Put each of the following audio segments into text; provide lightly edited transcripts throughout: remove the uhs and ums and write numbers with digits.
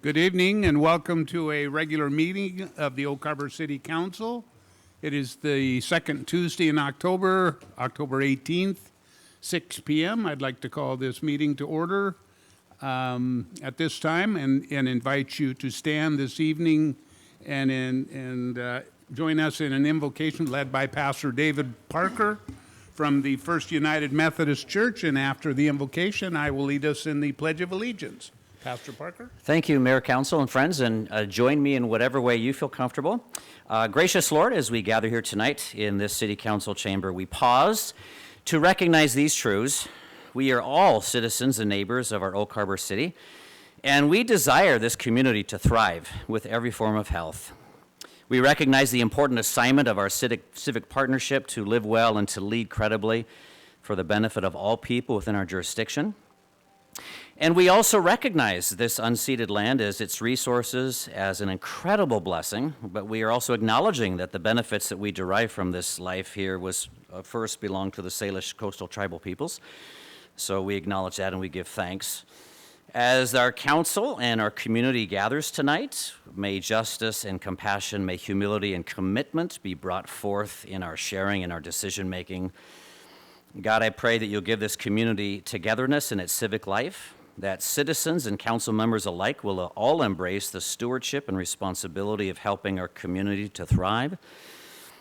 Good evening and welcome to a regular meeting of the Oak Harbor City Council. It is the second Tuesday in October, October 18th, 6 p.m. I'd like to call this meeting to order at this time and invite you to stand this evening and join us in an invocation led by Pastor David Parker from the First United Methodist Church. And after the invocation, I will lead us in the Pledge of Allegiance. Pastor Parker. Thank you, Mayor, Council, and friends, and join me in whatever way you feel comfortable. Gracious Lord, as we gather here tonight in this City Council chamber, we pause to recognize these truths. We are all citizens and neighbors of our Oak Harbor City, and we desire this community to thrive with every form of health. We recognize the important assignment of our civic partnership to live well and to lead credibly for the benefit of all people within our jurisdiction. And we also recognize this unceded land as its resources as an incredible blessing, but we are also acknowledging that the benefits that we derive from this life here was first belonged to the Salish coastal tribal peoples. So we acknowledge that and we give thanks. As our council and our community gathers tonight, may justice and compassion, may humility and commitment be brought forth in our sharing and our decision making. God, I pray that you'll give this community togetherness in its civic life, that citizens and council members alike will all embrace the stewardship and responsibility of helping our community to thrive.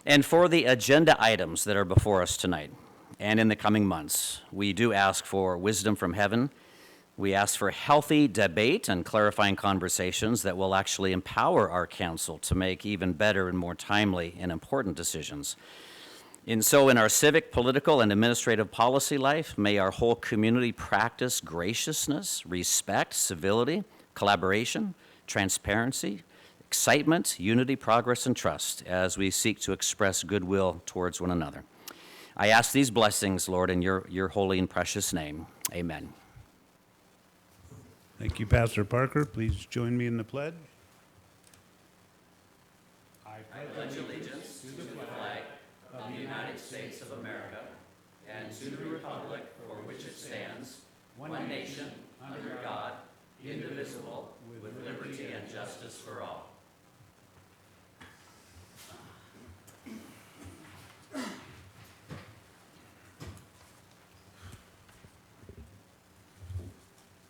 And for the agenda items that are before us tonight and in the coming months, we do ask for wisdom from heaven. We ask for healthy debate and clarifying conversations that will actually empower our council to make even better and more timely and important decisions. And so in our civic, political, and administrative policy life, may our whole community practice graciousness, respect, civility, collaboration, transparency, excitement, unity, progress, and trust as we seek to express goodwill towards one another. I ask these blessings, Lord, in your holy and precious name. Amen. Thank you, Pastor Parker. Please join me in the pledge. I pledge allegiance to the flag of the United States of America and to the republic for which it stands, one nation, under God, indivisible, with liberty and justice for all.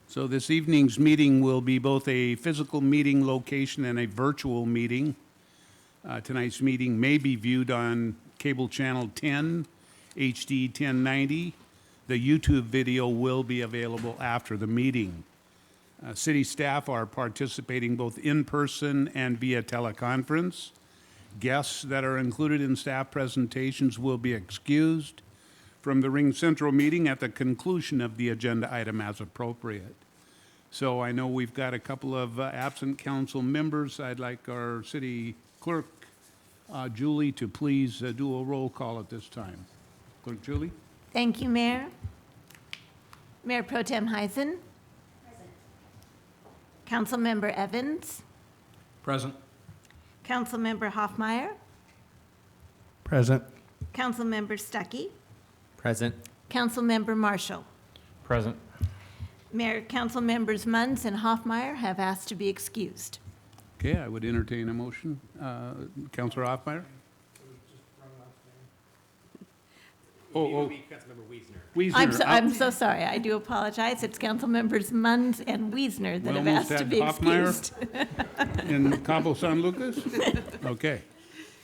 So this evening's meeting will be both a physical meeting location and a virtual meeting. Tonight's meeting may be viewed on cable channel 10, HD 1090. The YouTube video will be available after the meeting. City staff are participating both in person and via teleconference. Guests that are included in staff presentations will be excused from the Ring Central meeting at the conclusion of the agenda item as appropriate. So I know we've got a couple of absent council members. I'd like our city clerk, Julie, to please do a roll call at this time. Clerk Julie? Thank you, Mayor. Mayor Pro Tem Heisen. Present. Councilmember Evans. Present. Councilmember Hoffmeyer. Present. Councilmember Stuckey. Present. Councilmember Marshall. Present. Mayor, council members Munns and Hoffmeyer have asked to be excused. Okay, I would entertain a motion. Councilor Hoffmeyer? Wiesner. I'm so sorry. I do apologize. It's council members Munns and Wiesner that have asked to be excused. In Cabo San Lucas? Okay.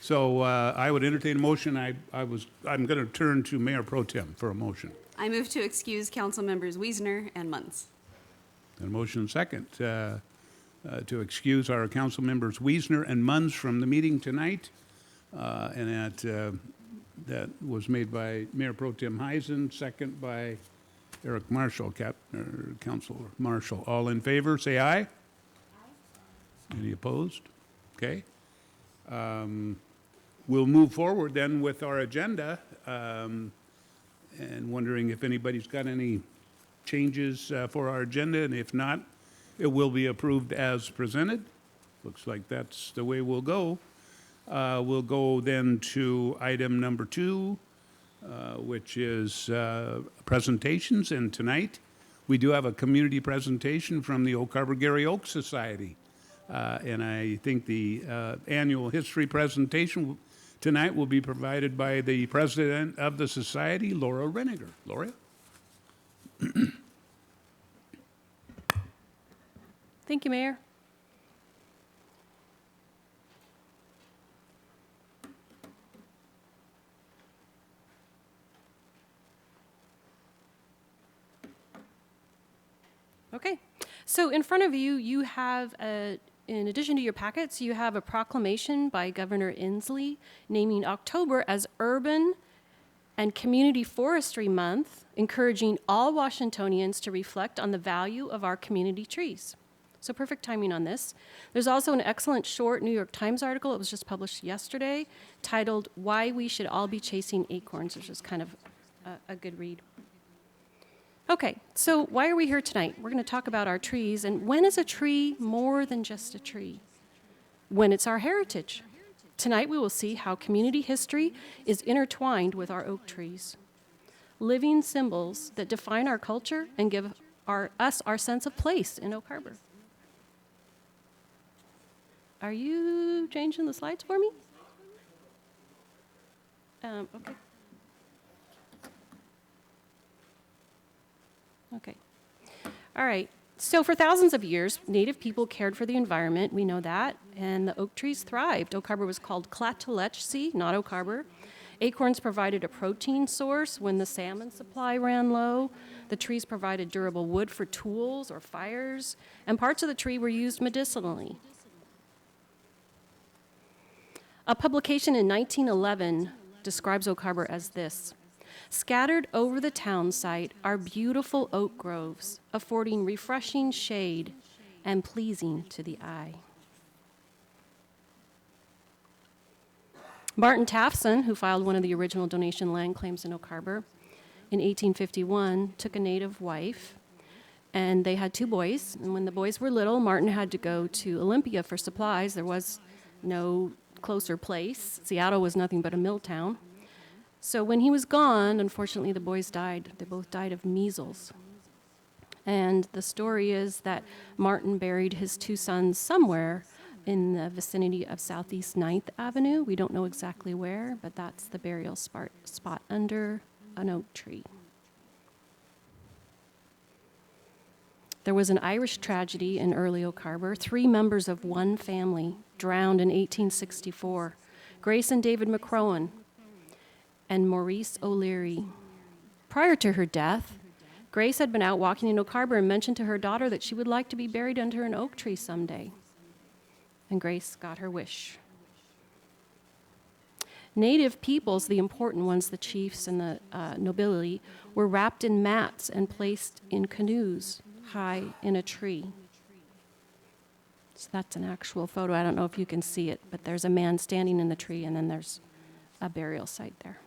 So I would entertain a motion. I'm going to turn to Mayor Pro Tem for a motion. I move to excuse council members Wiesner and Munns. And a motion second to excuse our council members Wiesner and Munns from the meeting tonight. And that was made by Mayor Pro Tem Heisen, second by Eric Marshall, Councilor Marshall. All in favor, say aye. Aye. Any opposed? Okay. We'll move forward then with our agenda. And wondering if anybody's got any changes for our agenda, and if not, it will be approved as presented. Looks like that's the way we'll go. We'll go then to item number 2, which is presentations, and tonight we do have a community presentation from the Oak Harbor Garry Oak Society. And I think the annual history presentation tonight will be provided by the president of the society, Laura Reniger. Laura? Thank you, Mayor. Okay, so in front of you, you have, in addition to your packets, you have a proclamation by Governor Inslee naming October as Urban and Community Forestry Month, encouraging all Washingtonians to reflect on the value of our community trees. So perfect timing on this. There's also an excellent short New York Times article, it was just published yesterday, titled Why We Should All Be Chasing Acorns, which is kind of a good read. Okay, so why are we here tonight? We're going to talk about our trees, and when is a tree more than just a tree? When it's our heritage. Tonight we will see how community history is intertwined with our oak trees. Living symbols that define our culture and give us our sense of place in Oak Harbor. Are you changing the slides for me? Okay. Okay. All right. So for thousands of years, Native people cared for the environment. We know that. And the oak trees thrived. Oak Harbor was called Clatalechsi, not Oak Harbor. Acorns provided a protein source when the salmon supply ran low. The trees provided durable wood for tools or fires. And parts of the tree were used medicinally. A publication in 1911 describes Oak Harbor as this. Scattered over the town site are beautiful oak groves, affording refreshing shade and pleasing to the eye. Martin Tafson, who filed one of the original donation land claims in Oak Harbor in 1851, took a native wife, and they had 2 boys. And when the boys were little, Martin had to go to Olympia for supplies. There was no closer place. Seattle was nothing but a mill town. So when he was gone, unfortunately, the boys died. They both died of measles. And the story is that Martin buried his 2 sons somewhere in the vicinity of Southeast 9th Avenue. We don't know exactly where, but that's the burial spot under an oak tree. There was an Irish tragedy in early Oak Harbor. 3 members of one family drowned in 1864. Grace and David McCrowan and Maurice O'Leary. Prior to her death, Grace had been out walking in Oak Harbor and mentioned to her daughter that she would like to be buried under an oak tree someday. And Grace got her wish. Native peoples, the important ones, the chiefs and the nobility, were wrapped in mats and placed in canoes high in a tree. So that's an actual photo. I don't know if you can see it, but there's a man standing in the tree, and then there's a burial site there.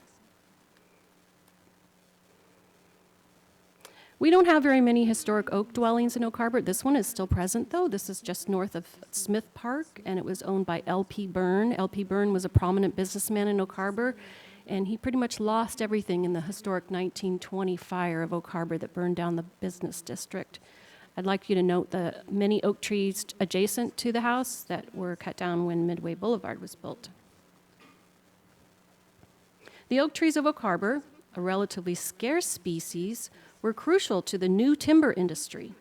We don't have very many historic oak dwellings in Oak Harbor. This one is still present, though. This is just north of Smith Park, and it was owned by L.P. Byrne. L.P. Byrne was a prominent businessman in Oak Harbor, and he pretty much lost everything in the historic 1920 fire of Oak Harbor that burned down the business district. I'd like you to note the many oak trees adjacent to the house that were cut down when Midway Boulevard was built. The oak trees of Oak Harbor, a relatively scarce species, were crucial to the new timber industry.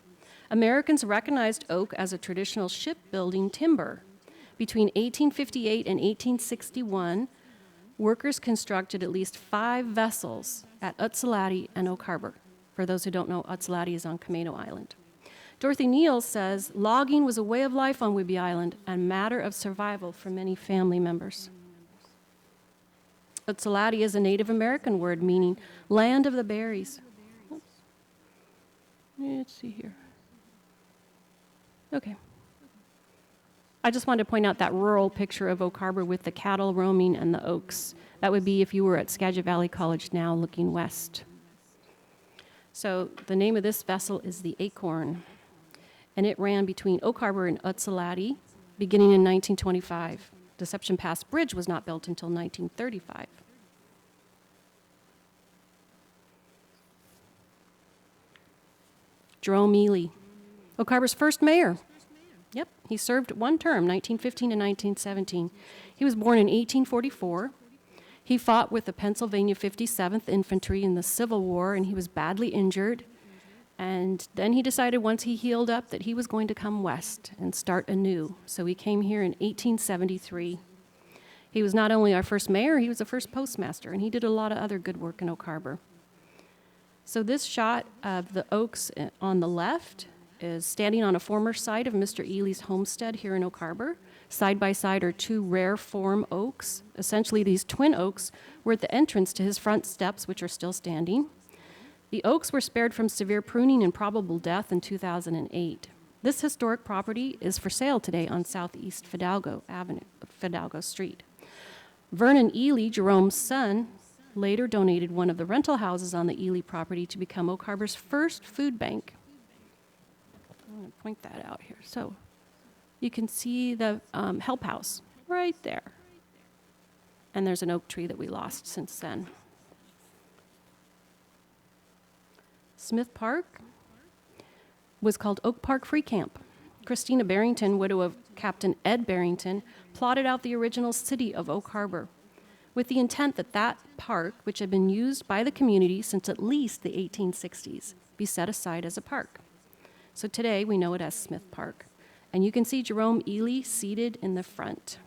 Americans recognized oak as a traditional shipbuilding timber. Between 1858 and 1861, workers constructed at least 5 vessels at Utsalati and Oak Harbor. For those who don't know, Utsalati is on Camano Island. Dorothy Neal says, logging was a way of life on Whidbey Island and matter of survival for many family members. Utsalati is a Native American word meaning land of the berries. Oops. Let's see here. Okay. I just wanted to point out that rural picture of Oak Harbor with the cattle roaming and the oaks. That would be if you were at Skagit Valley College now looking west. So the name of this vessel is the Acorn, and it ran between Oak Harbor and Utsalati beginning in 1925. Deception Pass Bridge was not built until 1935. Jerome Ely, Oak Harbor's first mayor. Yep, he served one term, 1915 to 1917. He was born in 1844. He fought with the Pennsylvania 57th Infantry in the Civil War, and he was badly injured. And then he decided once he healed up that he was going to come west and start anew. So he came here in 1873. He was not only our first mayor, he was the first postmaster, and he did a lot of other good work in Oak Harbor. So this shot of the oaks on the left is standing on a former site of Mr. Ely's homestead here in Oak Harbor. Side by side are two rare form oaks. Essentially, these twin oaks were at the entrance to his front steps, which are still standing. The oaks were spared from severe pruning and probable death in 2008. This historic property is for sale today on Southeast Fidalgo Street. Vernon Ely, Jerome's son, later donated one of the rental houses on the Ely property to become Oak Harbor's first food bank. I'm going to point that out here. So you can see the help house right there. And there's an oak tree that we lost since then. Smith Park was called Oak Park Free Camp. Christina Barrington, widow of Captain Ed Barrington, plotted out the original city of Oak Harbor with the intent that that park, which had been used by the community since at least the 1860s, be set aside as a park. So today we know it as Smith Park. And you can see Jerome Ely seated in the front.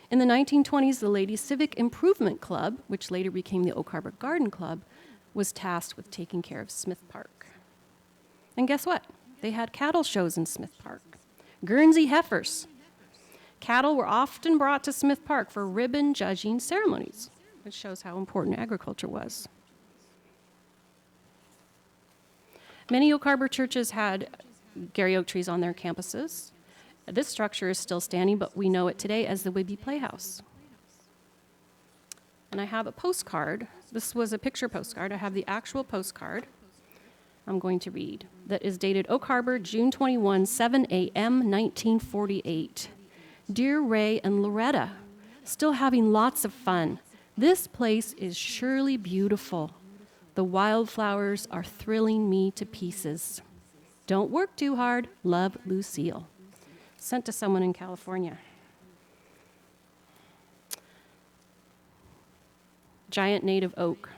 In the 1920s, the Ladies Civic Improvement Club, which later became the Oak Harbor Garden Club, was tasked with taking care of Smith Park. And guess what? They had cattle shows in Smith Park. Guernsey heifers. Cattle were often brought to Smith Park for ribbon judging ceremonies, which shows how important agriculture was. Many Oak Harbor churches had Garry oak trees on their campuses. This structure is still standing, but we know it today as the Whidbey Playhouse. And I have a postcard. This was a picture postcard. I have the actual postcard I'm going to read that is dated Oak Harbor, June 21, 7 a.m., 1948. Dear Ray and Loretta, still having lots of fun. This place is surely beautiful. The wildflowers are thrilling me to pieces. Don't work too hard. Love, Lucille. Sent to someone in California. Giant native oak.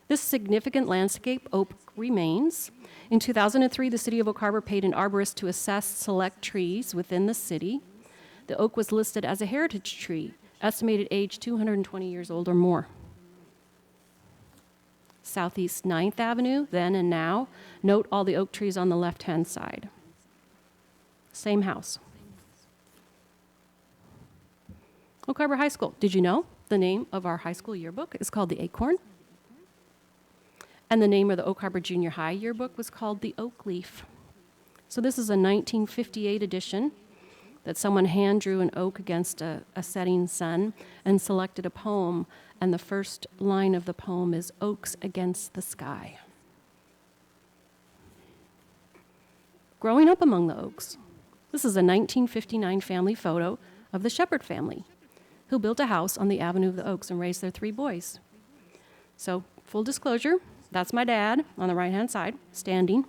This significant landscape oak remains. In 2003, the city of Oak Harbor paid an arborist to assess select trees within the city. The oak was listed as a heritage tree, estimated age 220 years old or more. Southeast 9th Avenue, then and now. Note all the oak trees on the left-hand side. Same house. Oak Harbor High School. Did you know the name of our high school yearbook is called the Acorn? And the name of the Oak Harbor Junior High yearbook was called the Oak Leaf. So this is a 1958 edition that someone hand drew an oak against a setting sun and selected a poem, and the first line of the poem is "Oaks Against the Sky." Growing up among the oaks, this is a 1959 family photo of the Shepherd family, who built a house on the Avenue of the Oaks and raised their 3 boys. So, full disclosure, that's my dad on the right-hand side, standing.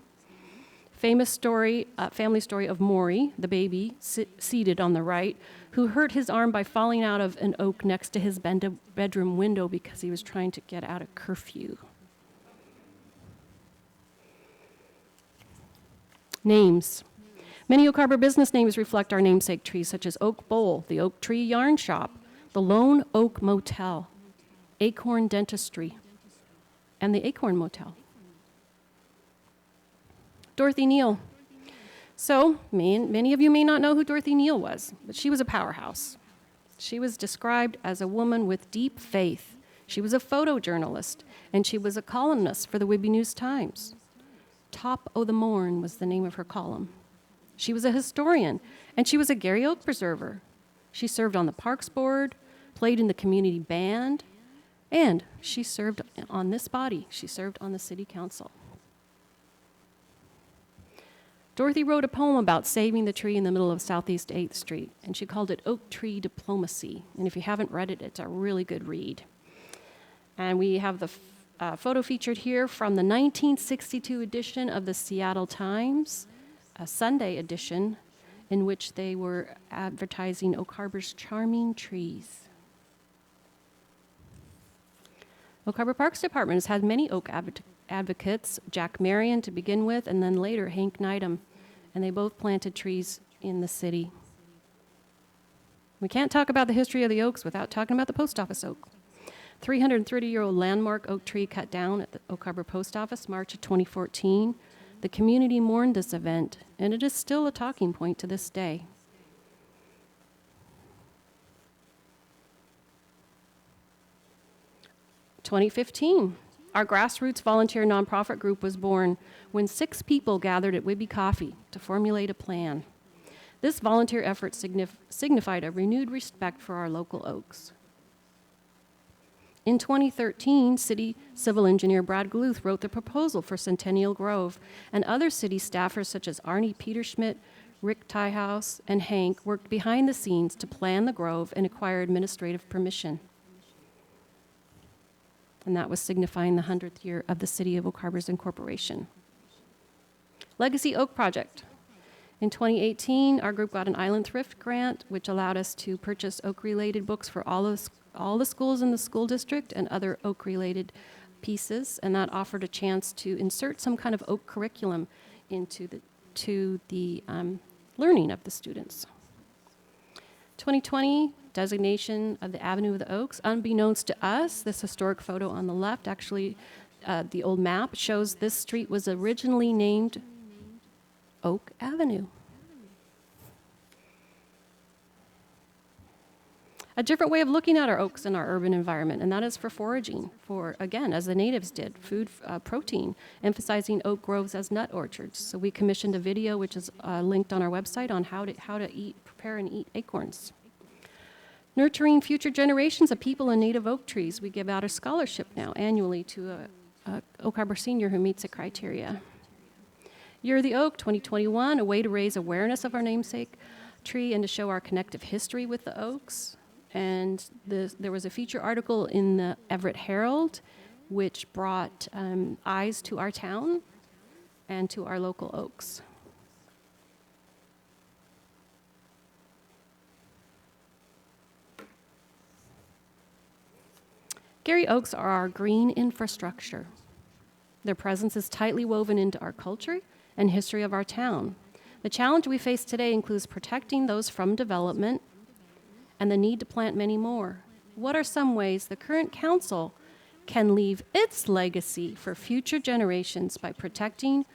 Famous story, family story of Maury, the baby, seated on the right, who hurt his arm by falling out of an oak next to his bedroom window because he was trying to get out of curfew. Names. Many Oak Harbor business names reflect our namesake trees, such as Oak Bowl, the Oak Tree Yarn Shop, the Lone Oak Motel, Acorn Dentistry, and the Acorn Motel. Dorothy Neal. So, many of you may not know who Dorothy Neal was, but she was a powerhouse. She was described as a woman with deep faith. She was a photojournalist, and she was a columnist for the Whidbey News-Times. Top o' the Morn was the name of her column. She was a historian, and she was a Garry Oak preserver. She served on the Parks Board, played in the community band, and she served on this body. She served on the city council. Dorothy wrote a poem about saving the tree in the middle of Southeast 8th Street, and she called it Oak Tree Diplomacy. And if you haven't read it, it's a really good read. And we have photo featured here from the 1962 edition of the Seattle Times, a Sunday edition, in which they were advertising Oak Harbor's charming trees. Oak Harbor Parks Department has had many oak advocates, Jack Marion to begin with, and then later Hank Needham, and they both planted trees in the city. We can't talk about the history of the oaks without talking about the post office oak. 330-year-old landmark oak tree cut down at the Oak Harbor Post Office, March of 2014. The community mourned this event, and it is still a talking point to this day. In 2015, our grassroots volunteer nonprofit group was born when 6 people gathered at Whidbey Coffee to formulate a plan. This volunteer effort signified a renewed respect for our local oaks. In 2013, City Civil Engineer Brad Gluth wrote the proposal for Centennial Grove, and other city staffers such as Arnie Peterschmidt, Rick Tiehaus, and Hank worked behind the scenes to plan the grove and acquire administrative permission. And that was signifying the 100th year of the City of Oak Harbor's incorporation. Legacy Oak Project. In 2018, our group got an Island Thrift grant, which allowed us to purchase oak-related books for all the schools in the school district and other oak-related pieces, and that offered a chance to insert some kind of oak curriculum into the learning of the students. 2020, designation of the Avenue of the Oaks. Unbeknownst to us, this historic photo on the left, actually, the old map shows this street was originally named Oak Avenue. A different way of looking at our oaks in our urban environment, and that is for foraging, for, again, as the natives did, food, protein, emphasizing oak groves as nut orchards. So we commissioned a video, which is linked on our website, on how to prepare and eat acorns. Nurturing future generations of people in native oak trees. We give out a scholarship now annually to a Oak Harbor senior who meets the criteria. Year of the Oak 2021, a way to raise awareness of our namesake tree and to show our connective history with the oaks. And there was a feature article in the Everett Herald, which brought eyes to our town and to our local oaks. Garry oaks are our green infrastructure. Their presence is tightly woven into our culture and history of our town. The challenge we face today includes protecting those from development and the need to plant many more. What are some ways the current council can leave its legacy for future generations by protecting,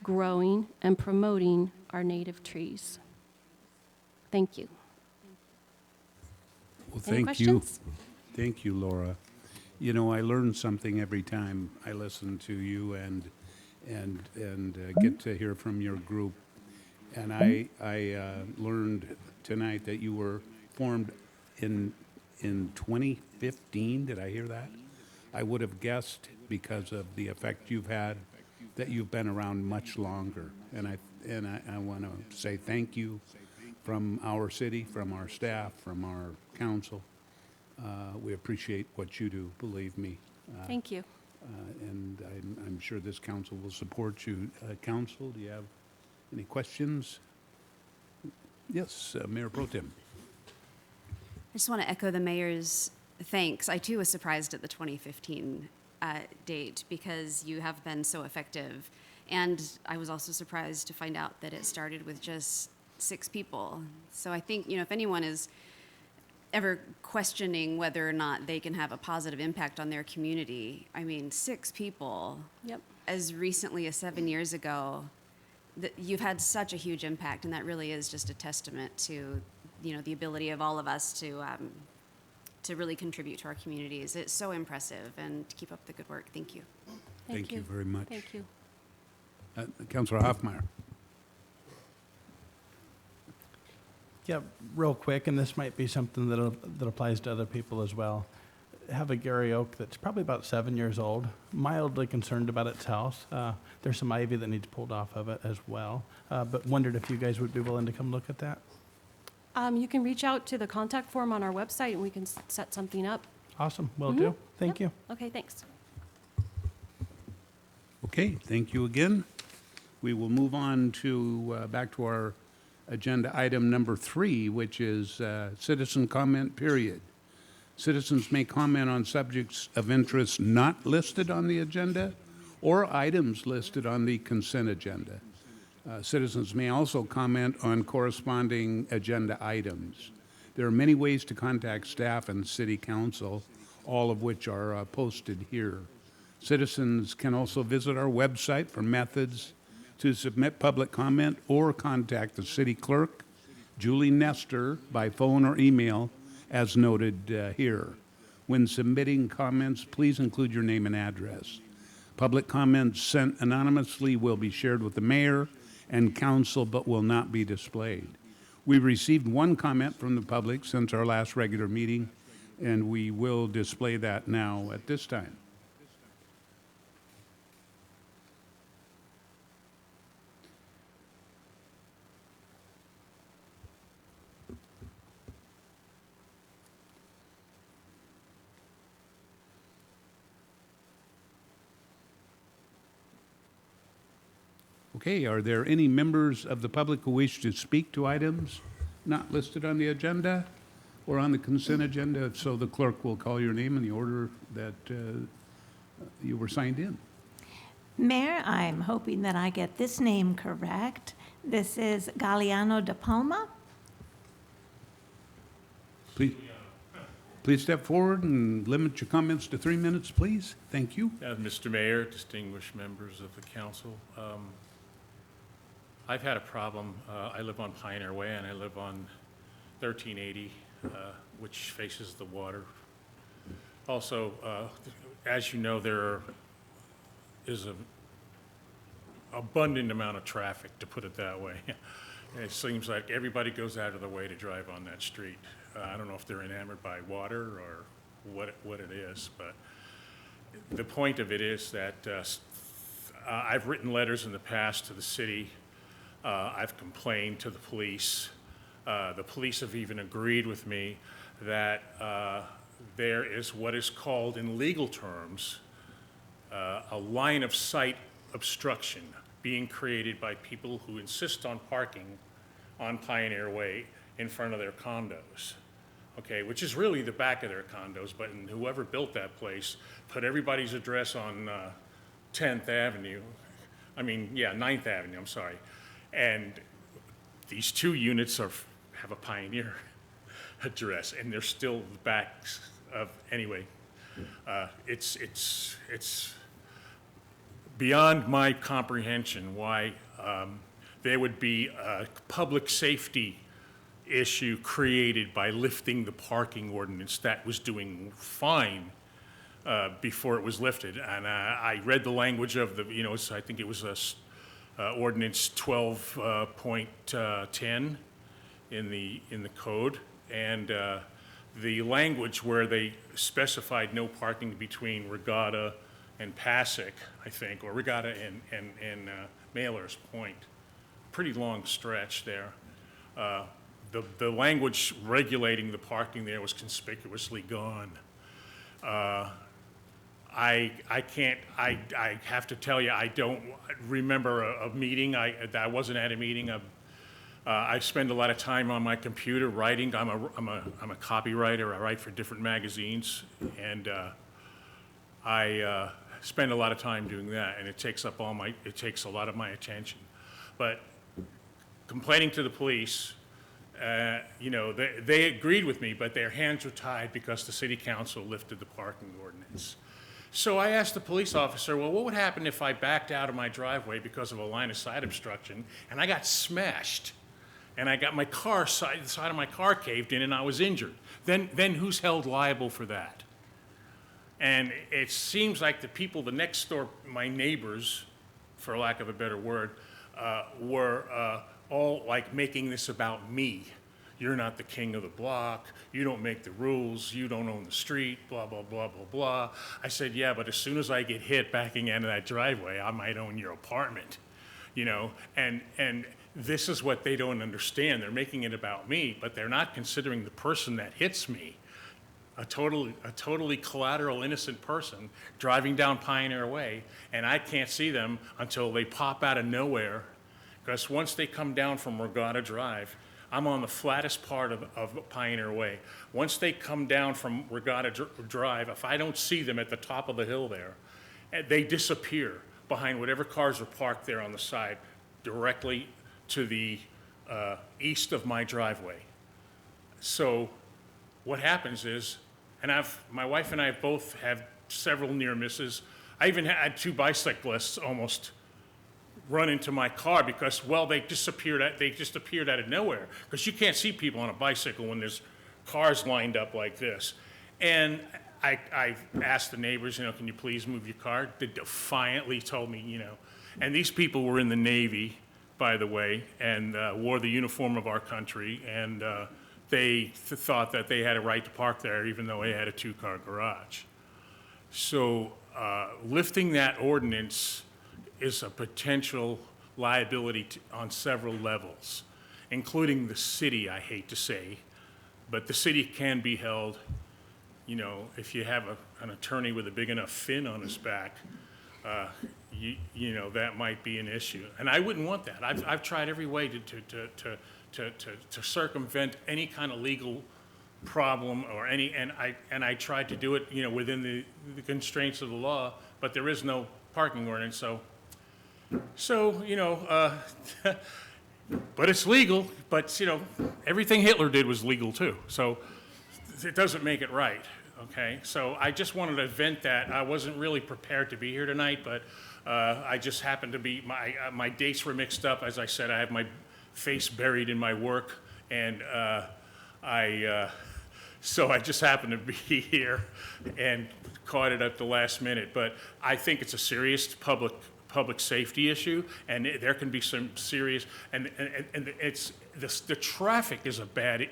growing, and promoting our native trees? Thank you. Well, Any thank you. questions? Thank you, Laura. You know, I learn something every time I listen to you and get to hear from your group. And I learned tonight that you were formed in 2015. Did I hear that? I would have guessed, because of the effect you've had, that you've been around much longer. And I want to say thank you from our city, from our staff, from our council. We appreciate what you do, believe me. Thank you. And I'm sure this council will support you. Council, do you have any questions? Yes, Mayor Pro Tem. I just want to echo the mayor's thanks. I too was surprised at the 2015 date because you have been so effective. And I was also surprised to find out that it started with just 6 people. So I think, you know, if anyone is ever questioning whether or not they can have a positive impact on their community, I mean, 6 people, Yep. as recently as 7 years ago, you've had such a huge impact, and that really is just a testament to, you know, the ability of all of us to really contribute to our communities. It's so impressive, and to keep up the good work. Thank you. Thank you very much. Thank you. Councilor Hoffmeyer. Yeah, real quick, and this might be something that applies to other people as well. Have a Garry oak that's probably about 7 years old, mildly concerned about its health. There's some ivy that needs pulled off of it as well, but wondered if you guys would be willing to come look at that. You can reach out to the contact form on our website, and we can set something up. Awesome, will do. Thank you. Okay, thanks. Okay, thank you again. We will move on to, back to our agenda item number 3, which is citizen comment period. Citizens may comment on subjects of interest not listed on the agenda or items listed on the consent agenda. Citizens may also comment on corresponding agenda items. There are many ways to contact staff and city council, all of which are posted here. Citizens can also visit our website for methods to submit public comment or contact the city clerk, Julie Nestor, by phone or email, as noted here. When submitting comments, please include your name and address. Public comments sent anonymously will be shared with the mayor and council, but will not be displayed. We received one comment from the public since our last regular meeting, and we will display that now at this time. Okay, are there any members of the public who wish to speak to items not listed on the agenda or on the consent agenda? If so, the clerk will call your name in the order that you were signed in. Mayor, I'm hoping that I get this name correct. This is Galeano de Palma. Please step forward and limit your comments to 3 minutes, please. Thank you. Mr. Mayor, distinguished members of the council, I've had a problem. I live on Pioneer Way and I live on 1380, which faces the water. Also, as you know, there is an abundant amount of traffic, to put it that way. It seems like everybody goes out of their way to drive on that street. I don't know if they're enamored by water or what it is, but the point of it is that I've written letters in the past to the city. I've complained to the police. The police have even agreed with me that there is what is called in legal terms a line of sight obstruction being created by people who insist on parking on Pioneer Way in front of their condos, okay, which is really the back of their condos, but whoever built that place put everybody's address on 9th Avenue, I'm sorry. And these 2 units have a Pioneer address, and they're still the backs of, anyway, it's beyond my comprehension why there would be a public safety issue created by lifting the parking ordinance that was doing fine before it was lifted. And I read the language of the, I think it was Ordinance 12.10 in the code, and the language where they specified no parking between Regatta and Pasek, I think, or Regatta and Mailer's Point. Pretty long stretch there. The language regulating the parking there was conspicuously gone. I have to tell you, I don't remember a meeting. I wasn't at a meeting. I spend a lot of time on my computer writing. I'm a copywriter. I write for different magazines, and I spend a lot of time doing that, and it takes a lot of my attention. But complaining to the police, they agreed with me, but their hands were tied because the city council lifted the parking ordinance. So I asked the police officer, well, what would happen if I backed out of my driveway because of a line of sight obstruction and I got smashed and I got the side of my car caved in and I was injured? Then who's held liable for that? And it seems like the people, the next door, my neighbors, for lack of a better word, were all like making this about me. You're not the king of the block. You don't make the rules. You don't own the street, blah, blah, blah, blah, blah. I said, yeah, but as soon as I get hit backing into that driveway, I might own your apartment, and this is what they don't understand. They're making it about me, but they're not considering the person that hits me a totally collateral innocent person driving down Pioneer Way, and I can't see them until they pop out of nowhere, because once they come down from Regatta Drive, I'm on the flattest part of Pioneer Way. Once they come down from Regatta Drive, if I don't see them at the top of the hill there, they disappear behind whatever cars are parked there on the side, directly to the east of my driveway. So what happens is, and my wife and I both have several near misses. I even had 2 bicyclists almost run into my car because, well, they just appeared out of nowhere, because you can't see people on a bicycle when there's cars lined up like this. And I asked the neighbors, can you please move your car? They defiantly told me, and these people were in the Navy, by the way, and wore the uniform of our country, and they thought that they had a right to park there even though they had a 2-car garage. So lifting that ordinance is a potential liability on several levels, including the city, I hate to say, but the city can be held, if you have an attorney with a big enough fin on his back, that might be an issue. And I wouldn't want that. I've tried every way to circumvent any kind of legal problem and I tried to do it, within the constraints of the law, but there is no parking ordinance, so but it's legal, but, everything Hitler did was legal too, so it doesn't make it right, okay? So I just wanted to vent that. I wasn't really prepared to be here tonight, but I just happened to be, my dates were mixed up. As I said, I have my face buried in my work, and so I just happened to be here and caught it at the last minute. But I think it's a serious public safety issue, and there can be some serious, and it's, the traffic is a bad,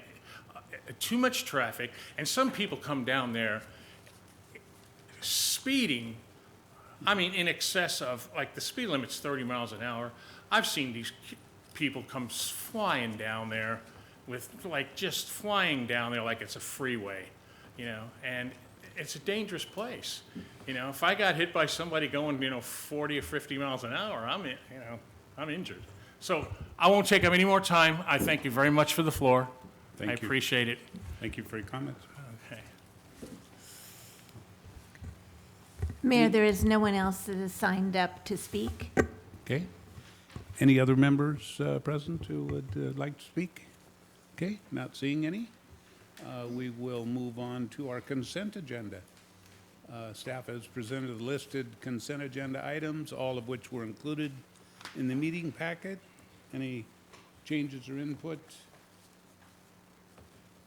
too much traffic, and some people come down there speeding, in excess of, like, the speed limit's 30 miles an hour. I've seen these people come flying down there with, just flying down there like it's a freeway, and it's a dangerous place. If I got hit by somebody going, 40 or 50 miles an hour, I'm injured. So I won't take up any more time. I thank you very much for the floor. Thank I you. appreciate it. Thank you for your comments. Okay. Mayor, there is no one else that has signed up to speak. Okay. Any other members present who would like to speak? Okay, not seeing any. We will move on to our consent agenda. Staff has presented the listed consent agenda items, all of which were included in the meeting packet. Any changes or input?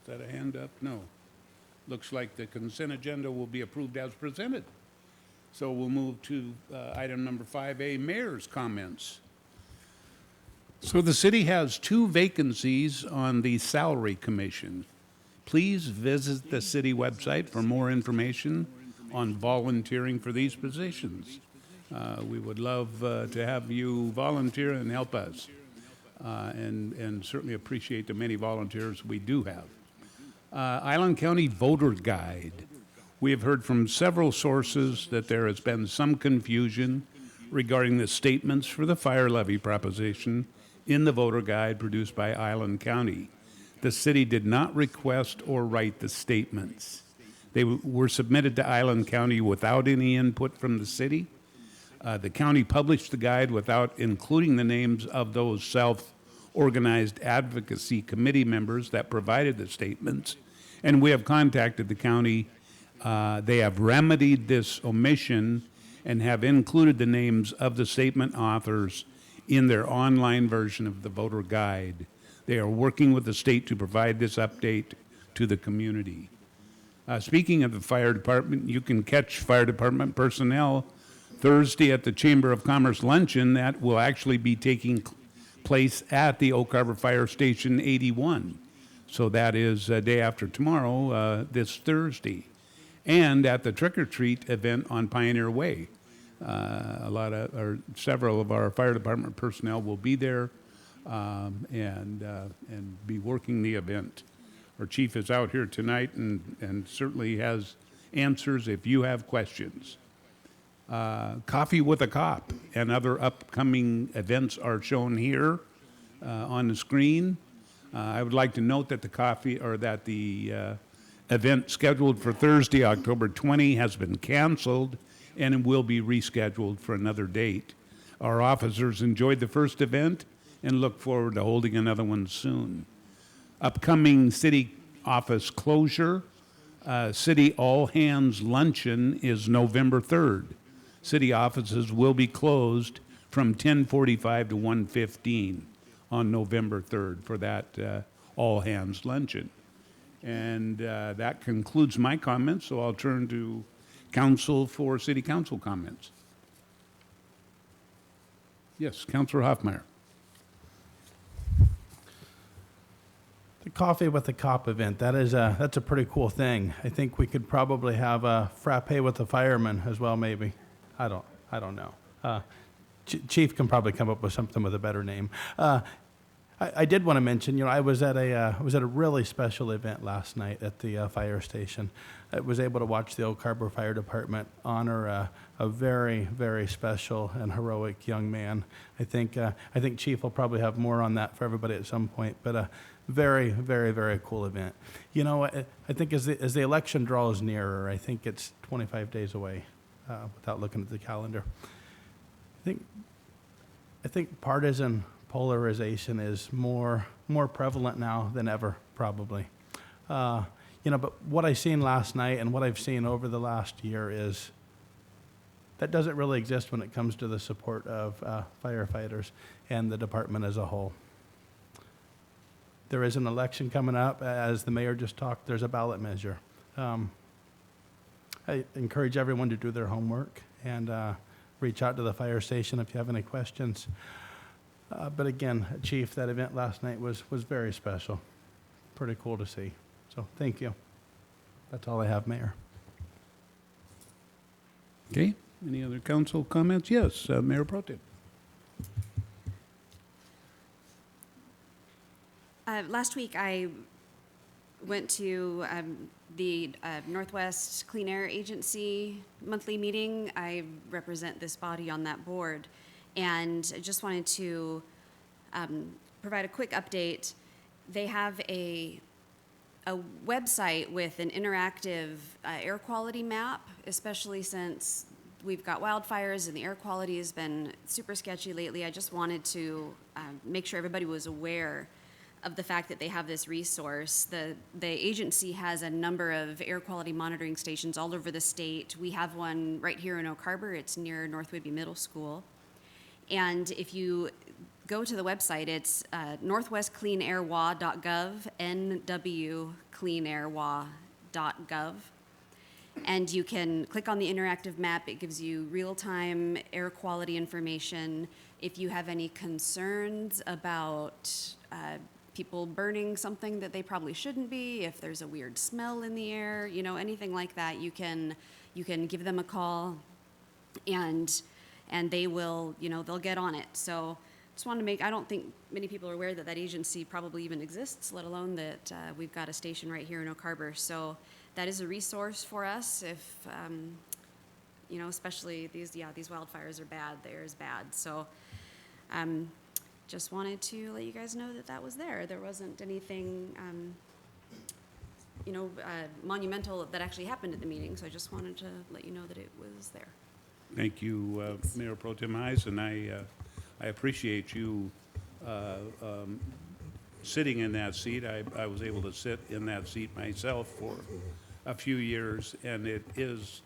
Is that a hand up? No. Looks like the consent agenda will be approved as presented. So we'll move to item number 5A, Mayor's comments. So the city has 2 vacancies on the Salary Commission. Please visit the city website for more information on volunteering for these positions. We would love to have you volunteer and help us, and certainly appreciate the many volunteers we do have. Island County Voter Guide. We have heard from several sources that there has been some confusion regarding the statements for the fire levy proposition in the voter guide produced by Island County. The city did not request or write the statements. They were submitted to Island County without any input from the city. The county published the guide without including the names of those self-organized advocacy committee members that provided the statements. And we have contacted the county. They have remedied this omission and have included the names of the statement authors in their online version of the voter guide. They are working with the state to provide this update to the community. Speaking of the fire department, you can catch fire department personnel Thursday at the Chamber of Commerce luncheon that will actually be taking place at the Oak Harbor Fire Station 81. So that is day after tomorrow, this Thursday. And at the Trick or Treat event on Pioneer Way. Several of our fire department personnel will be there and be working the event. Our chief is out here tonight and certainly has answers if you have questions. Coffee with a Cop and other upcoming events are shown here on the screen. I would like to note that the event scheduled for Thursday, October 20, has been canceled and it will be rescheduled for another date. Our officers enjoyed the first event and look forward to holding another one soon. Upcoming city office closure, city all-hands luncheon is November 3rd. City offices will be closed from 10:45 to 1:15 on November 3rd for that all-hands luncheon. And that concludes my comments, so I'll turn to council for city council comments. Yes, Councilor Hoffmeyer. The Coffee with the Cop event, that's a pretty cool thing. I think we could probably have a frappe with the fireman as well, maybe. I don't know. Chief can probably come up with something with a better name. I did want to mention, I was at a really special event last night at the fire station. I was able to watch the Oak Harbor Fire Department honor a very, very special and heroic young man. I think Chief will probably have more on that for everybody at some point, but a very, very, very cool event. I think as the election draws nearer, I think it's 25 days away, without looking at the calendar. I think partisan polarization is more prevalent now than ever, probably. But what I seen last night and what I've seen over the last year is that doesn't really exist when it comes to the support of firefighters and the department as a whole. There is an election coming up. As the mayor just talked, there's a ballot measure. I encourage everyone to do their homework and reach out to the fire station if you have any questions. But again, Chief, that event last night was very special. Pretty cool to see. So thank you. That's all I have, Mayor. Okay, any other council comments? Yes, Mayor Pro Tem. Last week, I went to the Northwest Clean Air Agency monthly meeting. I represent this body on that board, and I just wanted to provide a quick update. They have a website with an interactive air quality map, especially since we've got wildfires and the air quality has been super sketchy lately. I just wanted to make sure everybody was aware of the fact that they have this resource. The agency has a number of air quality monitoring stations all over the state. We have one right here in Oak Harbor. It's near North Whidbey Middle School. And if you go to the website, it's northwestcleanairwa.gov, nwcleanairwa.gov. And you can click on the interactive map. It gives you real-time air quality information. If you have any concerns about people burning something that they probably shouldn't be, if there's a weird smell in the air, anything like that, you can give them a call, and they will, they'll get on it. So just wanted to I don't think many people are aware that agency probably even exists, let alone that we've got a station right here in Oak Harbor. So that is a resource for us if, especially these wildfires are bad, the air is bad. So just wanted to let you guys know that was there. There wasn't anything, monumental that actually happened at the meeting, so I just wanted to let you know that it was there. Thank you, Mayor Pro Tem Hayes, and I appreciate you sitting in that seat. I was able to sit in that seat myself for a few years, and it is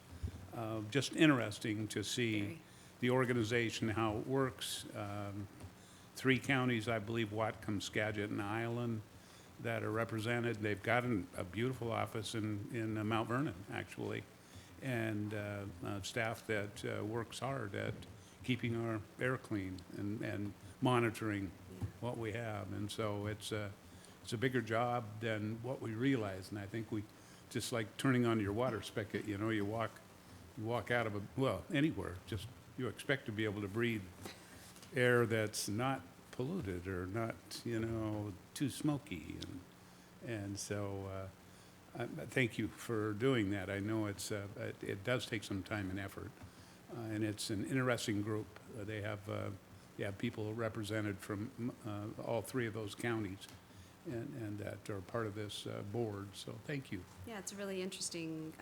just interesting to see the organization, how it works. 3 counties, I believe, Whatcom, Skagit, and Island, that are represented. They've got a beautiful office in Mount Vernon, actually, and staff that works hard at keeping our air clean and monitoring what we have. And so it's a bigger job than what we realize. And I think we, just like turning on your water spigot, you walk out of anywhere, just you expect to be able to breathe air that's not polluted or not, too smoky. And so, thank you for doing that. I know it does take some time and effort, and it's an interesting group. They have people represented from all three of those counties, and that are part of this board. So, thank you. Yeah, it's a really interesting,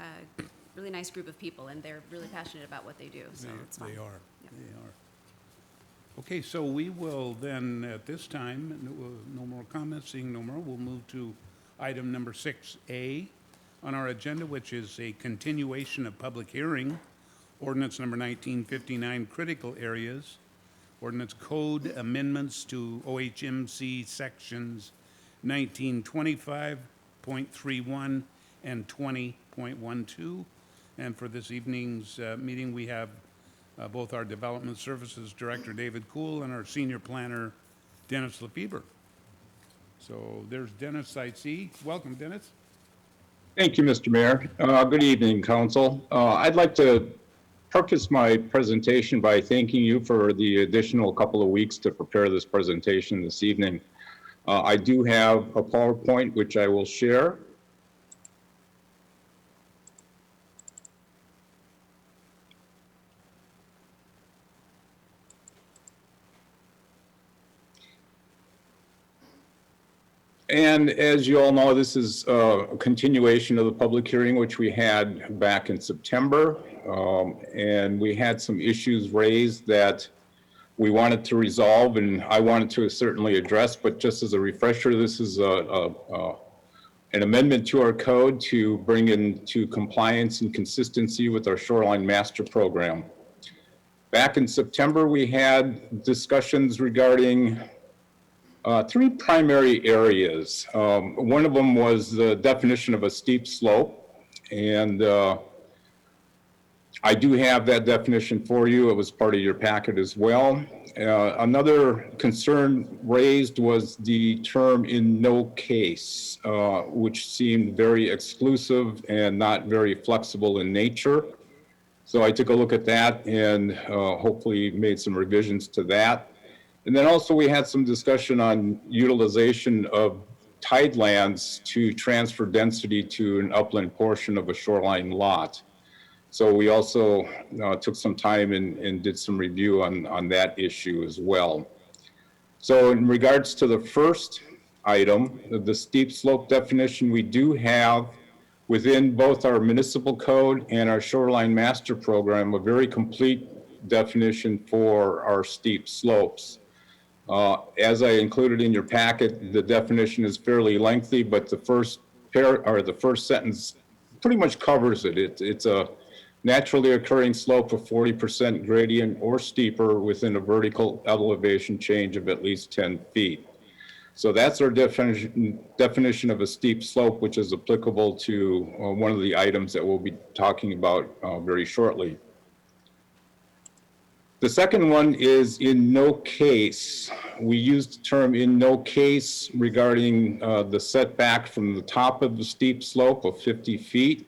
really nice group of people, and they're really passionate about what they do, so it's fun. They are. Yeah. They are. Okay, so we will then, at this time, no more comments, seeing no more, we'll move to item number 6A on our agenda, which is a continuation of public hearing, ordinance number 1959, critical areas, ordinance code amendments to OHMC sections 1925.31 and 20.12. And for this evening's meeting, we have both our Development Services Director, David Kuhl, and our Senior Planner, Dennis Lefebvre. So there's Dennis, Site C. Welcome, Dennis. Thank you, Mr. Mayor. Good evening, Council. I'd like to preface my presentation by thanking you for the additional couple of weeks to prepare this presentation this evening. I do have a PowerPoint which I will share. And as you all know, this is a continuation of the public hearing, which we had back in September. And we had some issues raised that we wanted to resolve, and I wanted to certainly address. But just as a refresher, this is an amendment to our code to bring into compliance and consistency with our Shoreline Master Program. Back in September, we had discussions regarding three primary areas. One of them was the definition of a steep slope, and I do have that definition for you. It was part of your packet as well. Another concern raised was the term "in no case," which seemed very exclusive and not very flexible in nature. So I took a look at that and hopefully made some revisions to that. And then also we had some discussion on utilization of tidelands to transfer density to an upland portion of a shoreline lot. So we also took some time and did some review on that issue as well. So in regards to the first item, the steep slope definition, we do have within both our municipal code and our Shoreline Master Program a very complete definition for our steep slopes. As I included in your packet, the definition is fairly lengthy, but the first sentence pretty much covers it. It's a naturally occurring slope of 40% gradient or steeper within a vertical elevation change of at least 10 feet. So that's our definition of a steep slope, which is applicable to one of the items that we'll be talking about very shortly. The second one is "in no case." We used the term "in no case" regarding the setback from the top of the steep slope of 50 feet.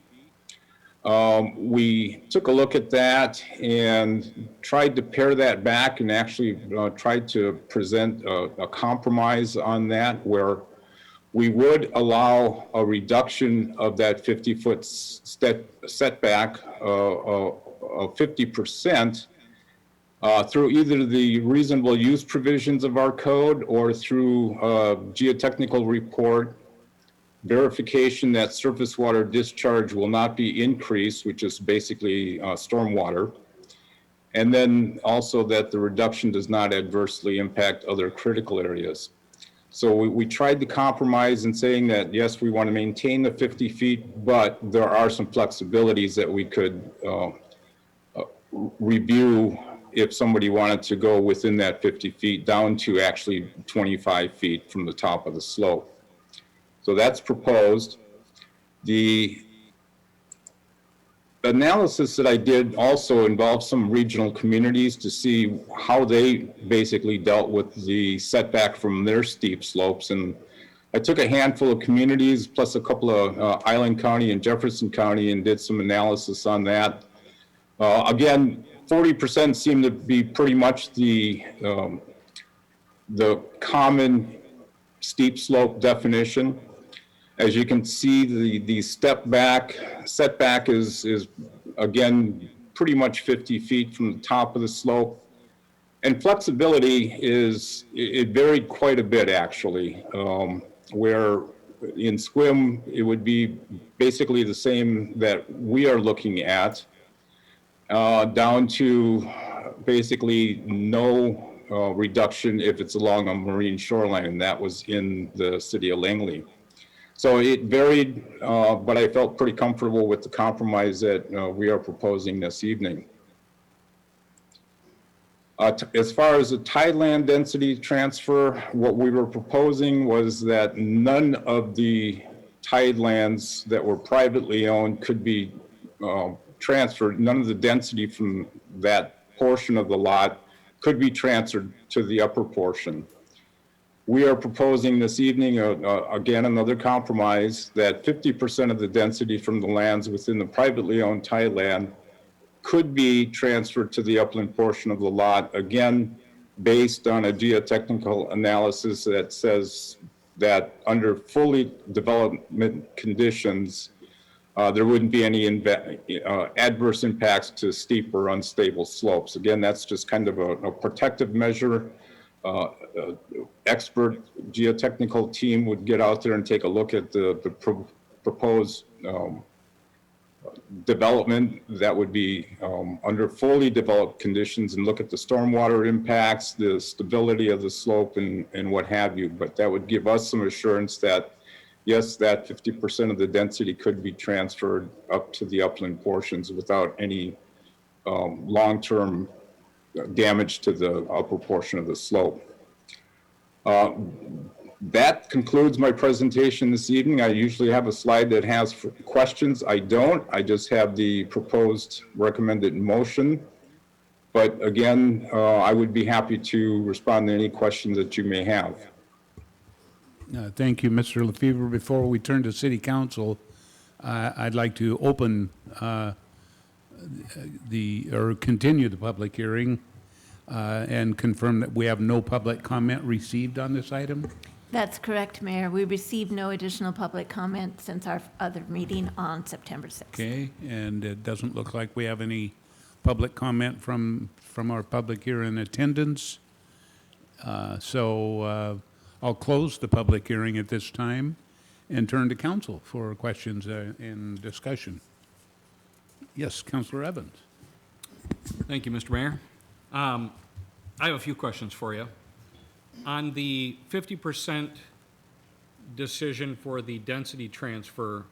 We took a look at that and tried to pare that back and actually tried to present a compromise on that, where we would allow a reduction of that 50-foot setback of 50%. Through either the reasonable use provisions of our code or through geotechnical report, verification that surface water discharge will not be increased, which is basically stormwater, and then also that the reduction does not adversely impact other critical areas. So we tried to compromise in saying that, yes, we want to maintain the 50 feet, but there are some flexibilities that we could review if somebody wanted to go within that 50 feet down to actually 25 feet from the top of the slope. So that's proposed. The analysis that I did also involved some regional communities to see how they basically dealt with the setback from their steep slopes. And I took a handful of communities plus a couple of Island County and Jefferson County and did some analysis on that. Again, 40% seemed to be pretty much the common steep slope definition. As you can see, the setback is again, pretty much 50 feet from the top of the slope. And flexibility it varied quite a bit, actually, where in swim, it would be basically the same that we are looking at, down to basically no reduction if it's along a marine shoreline, and that was in the city of Langley. So it varied, but I felt pretty comfortable with the compromise that we are proposing this evening. As far as the tideland density transfer, what we were proposing was that none of the tidelands that were privately owned could be transferred. None of the density from that portion of the lot could be transferred to the upper portion. We are proposing this evening, again, another compromise that 50% of the density from the lands within the privately owned tideland could be transferred to the upland portion of the lot, again, based on a geotechnical analysis that says that under fully development conditions, there wouldn't be any adverse impacts to steep or unstable slopes. Again, that's just kind of a protective measure. Expert geotechnical team would get out there and take a look at the proposed development that would be under fully developed conditions and look at the stormwater impacts, the stability of the slope, and what have you. But that would give us some assurance that, yes, that 50% of the density could be transferred up to the upland portions without any long-term damage to the upper portion of the slope. That concludes my presentation this evening. I usually have a slide that has questions. I don't. I just have the proposed recommended motion. But again, I would be happy to respond to any questions that you may have. Thank you, Mr. Lefevre. Before we turn to City Council, I'd like to open continue the public hearing and confirm that we have no public comment received on this item. That's correct, Mayor. We received no additional public comment since our other meeting on September 6th. Okay, and it doesn't look like we have any public comment from our public here in attendance. So I'll close the public hearing at this time and turn to council for questions and discussion. Yes, Councilor Evans. Thank you, Mr. Mayor. I have a few questions for you. On the 50% decision for the density transfer,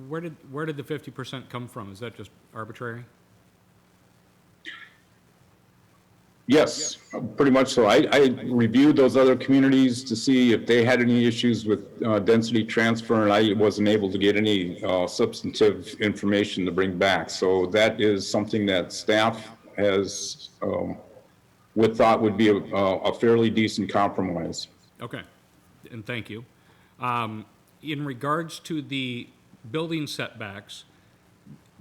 where did the 50% come from? Is that just arbitrary? Yes, pretty much so. I reviewed those other communities to see if they had any issues with density transfer, and I wasn't able to get any substantive information to bring back. So that is something that staff has thought would be a fairly decent compromise. Okay, and thank you. In regards to the building setbacks,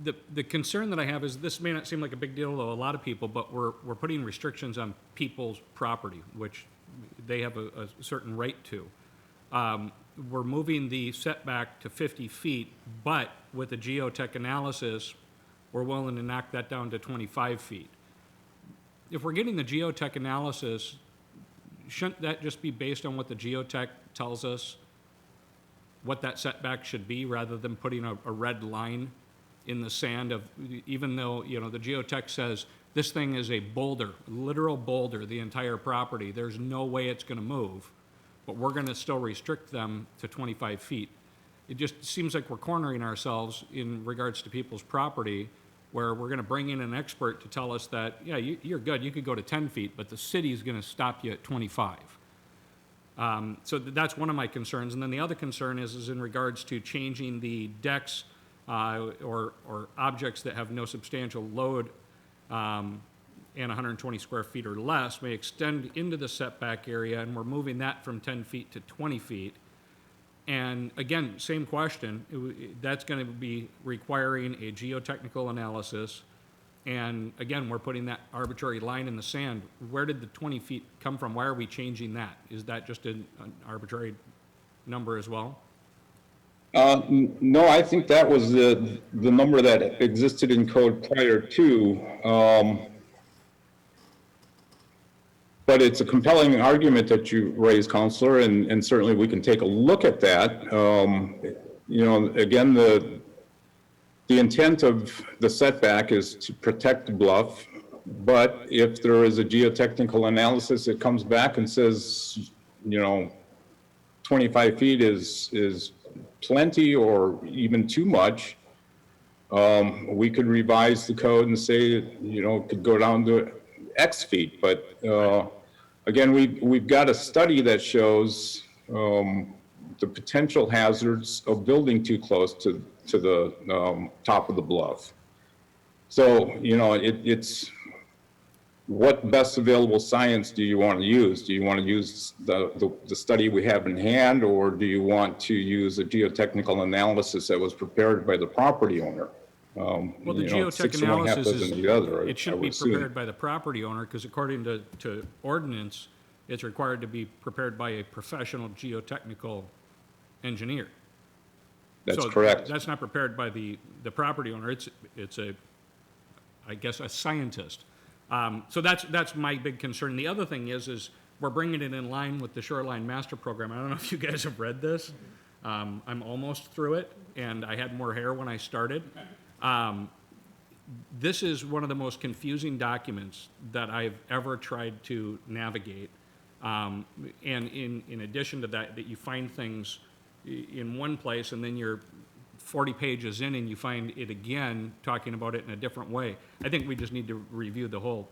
the concern that I have is this may not seem like a big deal to a lot of people, but we're putting restrictions on people's property, which they have a certain right to. We're moving the setback to 50 feet, but with a geotech analysis, we're willing to knock that down to 25 feet. If we're getting the geotech analysis, shouldn't that just be based on what the geotech tells us what that setback should be, rather than putting a red line in the sand of, even though, you know, the geotech says this thing is a boulder, literal boulder, the entire property, there's no way it's going to move, but we're going to still restrict them to 25 feet. It just seems like we're cornering ourselves in regards to people's property, where we're going to bring in an expert to tell us that, yeah, you're good, you could go to 10 feet, but the city's going to stop you at 25. So that's one of my concerns. And then the other concern is in regards to changing the decks or objects that have no substantial load and 120 square feet or less may extend into the setback area, and we're moving that from 10 feet to 20 feet. And again, same question, that's going to be requiring a geotechnical analysis. And again, we're putting that arbitrary line in the sand. Where did the 20 feet come from? Why are we changing that? Is that just an arbitrary number as well? No, I think that was the number that existed in code prior to. But it's a compelling argument that you raise, Counselor, and certainly we can take a look at that. You know, again, the intent of the setback is to protect the bluff, but if there is a geotechnical analysis that comes back and says, you know, 25 feet is plenty or even too much, we could revise the code and say, you know, it could go down to X feet. But again, we've got a study that shows the potential hazards of building too close to the top of the bluff. So, you know, it's what best available science do you want to use? Do you want to use the study we have in hand, or do you want to use a geotechnical analysis that was prepared by the property owner? Well, the You know, geotech 6 of one, half analysis dozen of the other, it should I be would assume. prepared by the property owner, because according to ordinance, it's required to be prepared by a professional geotechnical engineer. That's So correct. That's not prepared by the property owner, it's a, I guess, a scientist. So that's my big concern. The other thing is we're bringing it in line with the Shoreline Master Program. I don't know if you guys have read this. I'm almost through it, and I had more hair when I started. This is one of the most confusing documents that I've ever tried to navigate. And in addition to that you find things in one place, and then you're 40 pages in and you find it again talking about it in a different way. I think we just need to review the whole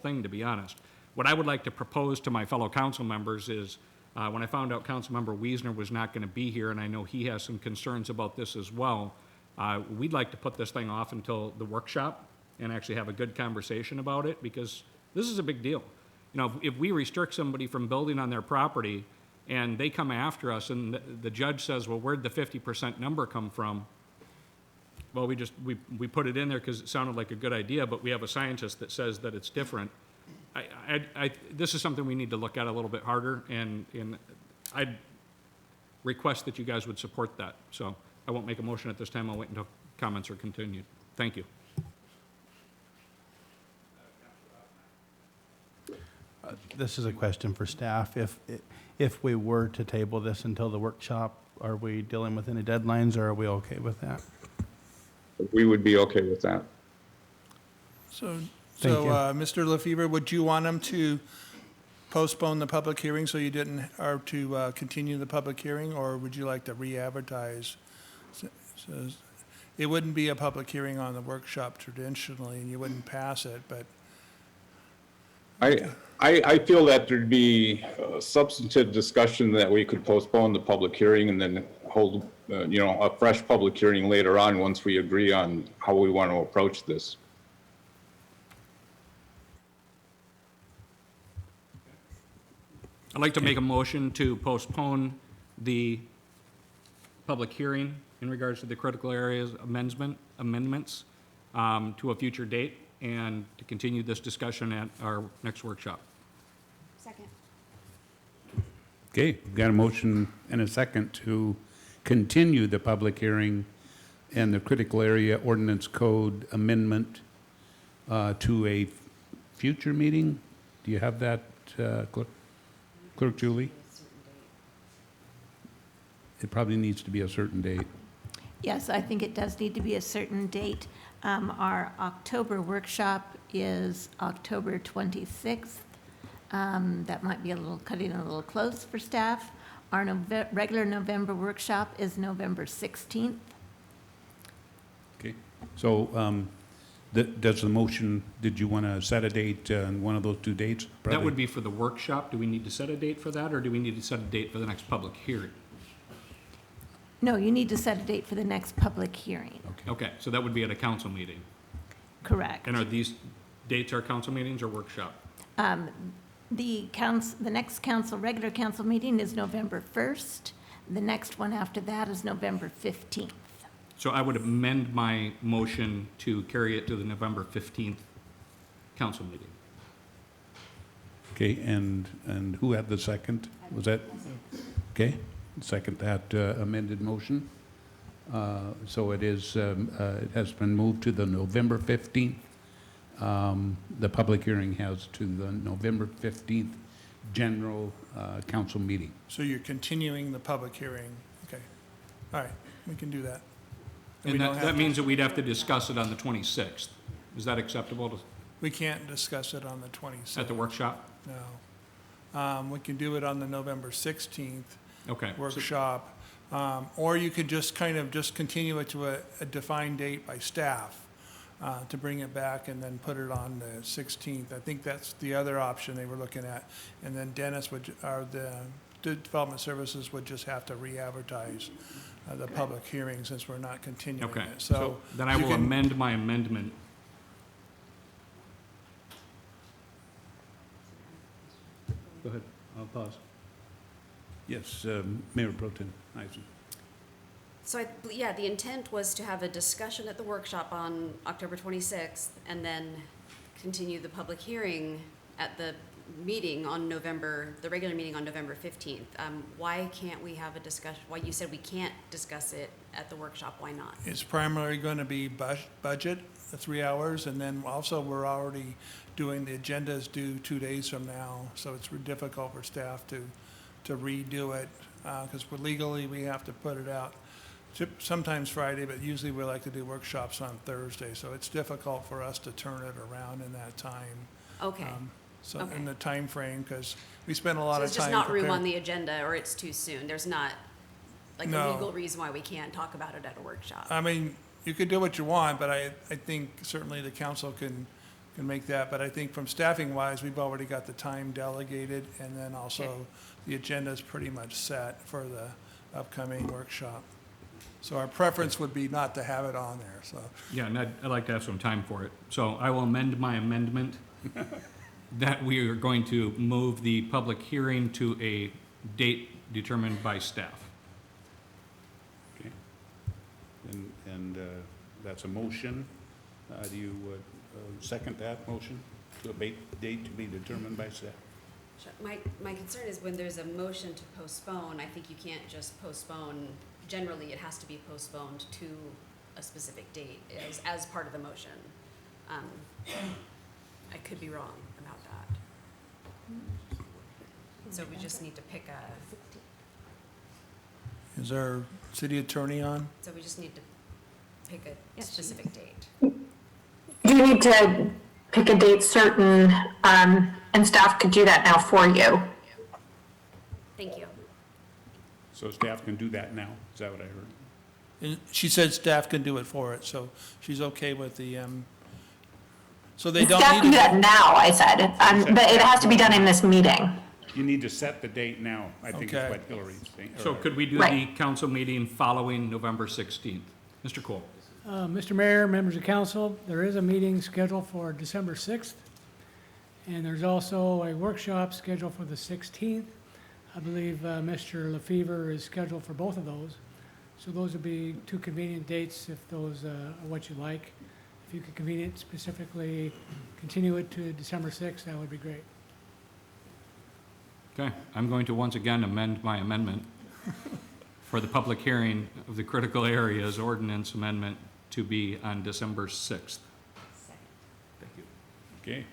thing, to be honest. What I would like to propose to my fellow council members is, when I found out Councilmember Wiesner was not going to be here, and I know he has some concerns about this as well, we'd like to put this thing off until the workshop and actually have a good conversation about it, because this is a big deal. You know, if we restrict somebody from building on their property and they come after us and the judge says, well, where'd the 50% number come from? Well, we put it in there because it sounded like a good idea, but we have a scientist that says that it's different. This is something we need to look at a little bit harder, and I'd request that you guys would support that. So I won't make a motion at this time. I'll wait until comments are continued. Thank you. This is a question for staff. If we were to table this until the workshop, are we dealing with any deadlines, or are we okay with that? We would be okay with that. So, Thank you. Mr. LaFever, would you want him to postpone the public hearing so you didn't, or to continue the public hearing, or would you like to re-advertise? So it wouldn't be a public hearing on the workshop traditionally, and you wouldn't pass it, but I feel that there'd be a substantive discussion that we could postpone the public hearing and then hold, you know, a fresh public hearing later on once we agree on how we want to approach this. I'd like to make a motion to postpone the public hearing in regards to the critical areas amendments to a future date, and to continue this discussion at our next workshop. Second. Okay, we've got a motion and a second to continue the public hearing and the critical area ordinance code amendment to a future meeting. Do you have that, Clerk Julie? It probably needs to be a certain date. Yes, I think it does need to be a certain date. Our October workshop is October 26th. That might be cutting a little close for staff. Our regular November workshop is November 16th. Okay, so does the motion, did you want to set a date on one of those two dates? That would be for the workshop. Do we need to set a date for that, or do we need to set a date for the next public hearing? No, you need to set a date for the next public hearing. Okay, so that would be at a council meeting. Correct. And are these dates our council meetings or workshop? The next regular council meeting is November 1st. The next one after that is November 15th. So I would amend my motion to carry it to the November 15th council meeting. Okay, and who had the second? Was that, okay, second that amended motion? So it has been moved to the November 15th. The public hearing has to the November 15th general council meeting. So you're continuing the public hearing? Okay. All right, we can do that. We And don't that, have that to- means that we'd have to discuss it on the 26th. Is that acceptable We can't discuss it on the 26th. at the workshop? No. We can do it on the November 16th Okay. So- workshop. Or you could just kind of just continue it to a defined date by staff to bring it back and then put it on the 16th. I think that's the other option they were looking at. And then Dennis would, or the Development Services would just have to re-advertise the public hearing since we're not continuing Okay. it. So Then I you will can- amend my amendment. Go ahead, I'll pause. Yes, Mayor Pro Tem Eisen. So yeah, the intent was to have a discussion at the workshop on October 26th and then continue the public hearing at the meeting on the regular meeting on November 15th. Why can't we have a discussion? Why you said we can't discuss it at the workshop, why not? It's primarily going to be budget, the 3 hours, and then also we're already doing, the agendas due 2 days from now, so it's difficult for staff to redo it, because legally, we have to put it out sometimes Friday, but usually we like to do workshops on Thursday, so it's difficult for us to turn it around in that time. Okay. So Okay. in the time frame, because we spend a lot So of there's just time not room preparing. on the agenda, or it's too soon? There's not, like, a No. legal reason why we can't talk about it at a workshop? I mean, you could do what you want, but I think certainly the council can make that. But I think from staffing wise, we've already got the time delegated, and then also Okay. the agenda's pretty much set for the upcoming workshop. So our preference would be not to have it on there, so. Yeah, and I'd like to have some time for it. So I will amend my amendment that we are going to move the public hearing to a date determined by staff. Okay. And that's a motion. Do you second that motion to a date to be determined by staff? Sure. My concern is when there's a motion to postpone, I think you can't just postpone. Generally, it has to be postponed to a specific date as part of the motion. I could be wrong about that. So we just need to pick Is our city attorney on? so we just need to pick a specific date. You need to pick a date certain, and staff could do that now for you. Thank you. So staff can do that now, is that what I heard? And she said staff can do it for it, so she's okay with the, so they don't Staff need can do to. that now, I said, but it has to be done in this meeting. You need to set the date now, I think is Okay. what Hillary's saying. So could we do the Right. council meeting following November 16th? Mr. Cole? Mr. Mayor, members of council, there is a meeting scheduled for December 6th, and there's also a workshop scheduled for the 16th. I believe Mr. LaFever is scheduled for both of those. So those would be two convenient dates if those are what you like. If you could convenient specifically continue it to December 6th, that would be great. Okay, I'm going to once again amend my amendment for the public hearing of the critical areas ordinance amendment to be on December 6th. Thank you. Okay.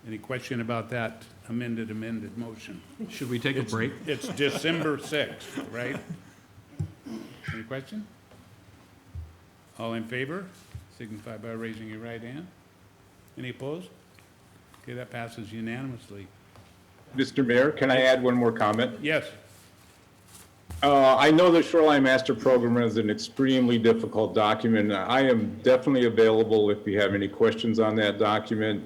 Any question about that amended motion? Should we take a break? It's December 6th, right? Any question? All in favor? Signify by raising your right hand. Any opposed? Okay, that passes unanimously. Mr. Mayor, can I add one more comment? Yes, I know the Shoreline Master Program is an extremely difficult document. I am definitely available if you have any questions on that document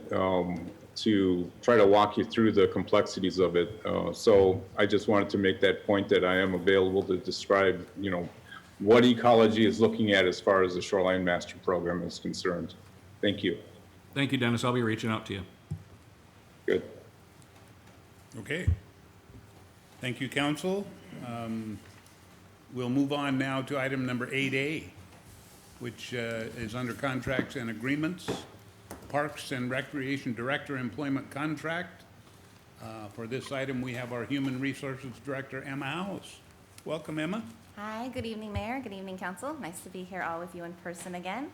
to try to walk you through the complexities of it. So I just wanted to make that point that I am available to describe, what ecology is looking at as far as the Shoreline Master Program is concerned. Thank you. Thank you, Dennis. I'll be reaching out to you. Good. okay. Thank you, council. We'll move on now to item number 8A, which is under contracts and agreements. Parks and Recreation Director Employment Contract. For this item, we have our Human Resources Director, Emma House. Welcome, Emma. Hi, good evening, Mayor. Good evening, Council. Nice to be here all with you in person again.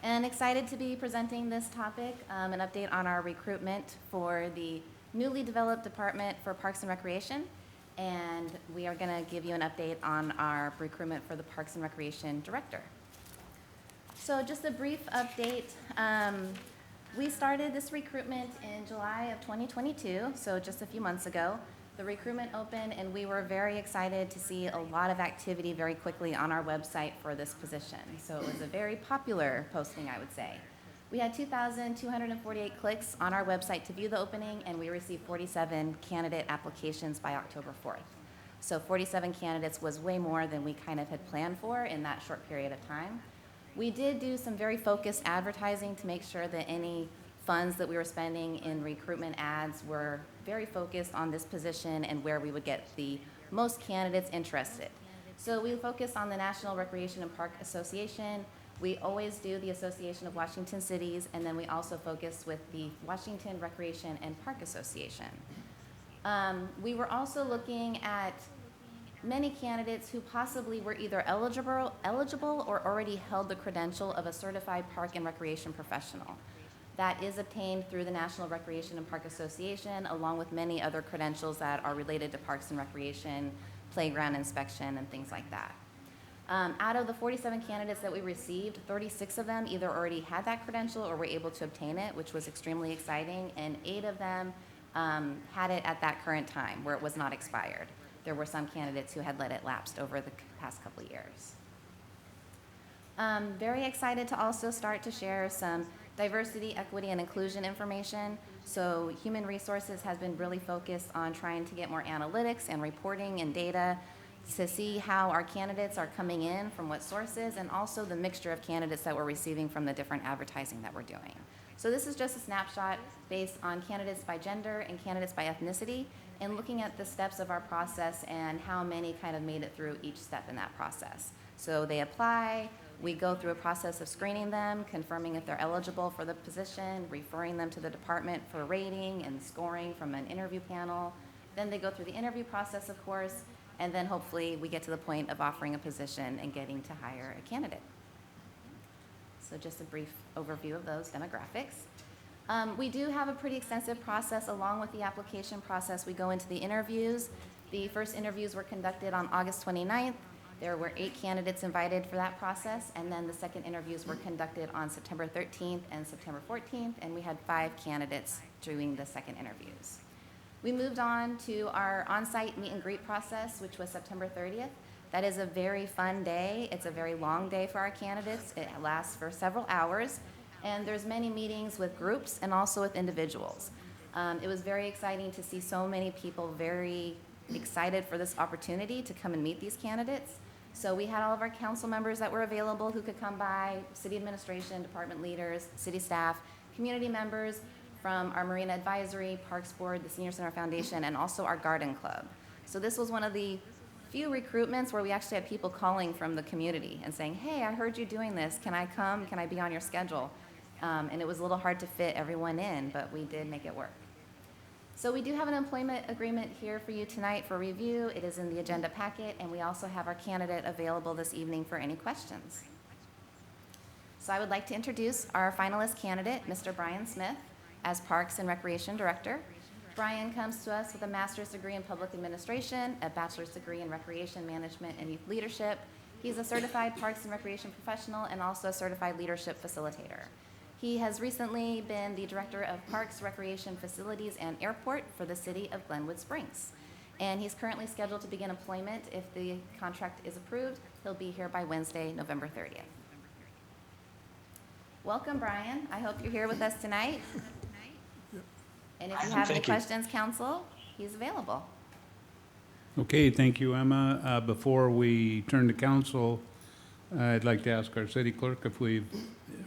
And excited to be presenting this topic, an update on our recruitment for the newly developed Department for Parks and Recreation. And we are going to give you an update on our recruitment for the Parks and Recreation Director. So just a brief update. We started this recruitment in July of 2022, so just a few months ago. The recruitment opened, and we were very excited to see a lot of activity very quickly on our website for this position. So it was a very popular posting, I would say. We had 2,248 clicks on our website to view the opening, and we received 47 candidate applications by October 4th. So 47 candidates was way more than we kind of had planned for in that short period of time. We did do some very focused advertising to make sure that any funds that we were spending in recruitment ads were very focused on this position and where we would get the most candidates interested. So we focused on the National Recreation and Park Association. We always do the Association of Washington Cities, and then we also focus with the Washington Recreation and Park Association. We were also looking at many candidates who possibly were either eligible or already held the credential of a certified park and recreation professional. That is obtained through the National Recreation and Park Association, along with many other credentials that are related to parks and recreation, playground inspection, and things like that. Out of the 47 candidates that we received, 36 of them either already had that credential or were able to obtain it, which was extremely exciting, and 8 of them had it at that current time where it was not expired. There were some candidates who had let it lapse over the past couple of years. Very excited to also start to share some diversity, equity, and inclusion information. So Human Resources has been really focused on trying to get more analytics and reporting and data to see how our candidates are coming in from what sources, and also the mixture of candidates that we're receiving from the different advertising that we're doing. So this is just a snapshot based on candidates by gender and candidates by ethnicity, and looking at the steps of our process and how many kind of made it through each step in that process. So they apply, we go through a process of screening them, confirming if they're eligible for the position, referring them to the department for rating and scoring from an interview panel. Then they go through the interview process, of course, and then hopefully we get to the point of offering a position and getting to hire a candidate. So just a brief overview of those demographics. We do have a pretty extensive process along with the application process. We go into the interviews. The first interviews were conducted on August 29th. There were 8 candidates invited for that process, and then the second interviews were conducted on September 13th and September 14th, and we had 5 candidates doing the second interviews. We moved on to our on-site meet and greet process, which was September 30th. That is a very fun day. It's a very long day for our candidates. It lasts for several hours, and there's many meetings with groups and also with individuals. It was very exciting to see so many people very excited for this opportunity to come and meet these candidates. So we had all of our council members that were available who could come by, city administration, department leaders, city staff, community members from our Marina Advisory, Parks Board, the Senior Center Foundation, and also our garden club. So this was one of the few recruitments where we actually had people calling from the community and saying, hey, I heard you doing this. Can I come? Can I be on your schedule? And it was a little hard to fit everyone in, but we did make it work. So we do have an employment agreement here for you tonight for review. It is in the agenda packet, and we also have our candidate available this evening for any questions. So I would like to introduce our finalist candidate, Mr. Brian Smith, as Parks and Recreation Director. Brian comes to us with a master's degree in public administration, a bachelor's degree in recreation management and youth leadership. He's a certified Parks and Recreation professional and also a certified leadership facilitator. He has recently been the Director of Parks, Recreation Facilities, and Airport for the city of Glenwood Springs. And he's currently scheduled to begin employment if the contract is approved. He'll be here by Wednesday, November 30th. Welcome, Brian. I hope you're here with us tonight. And if you have any questions, council, he's available. Okay, thank you, Emma. Before we turn to council, I'd like to ask our city clerk if we've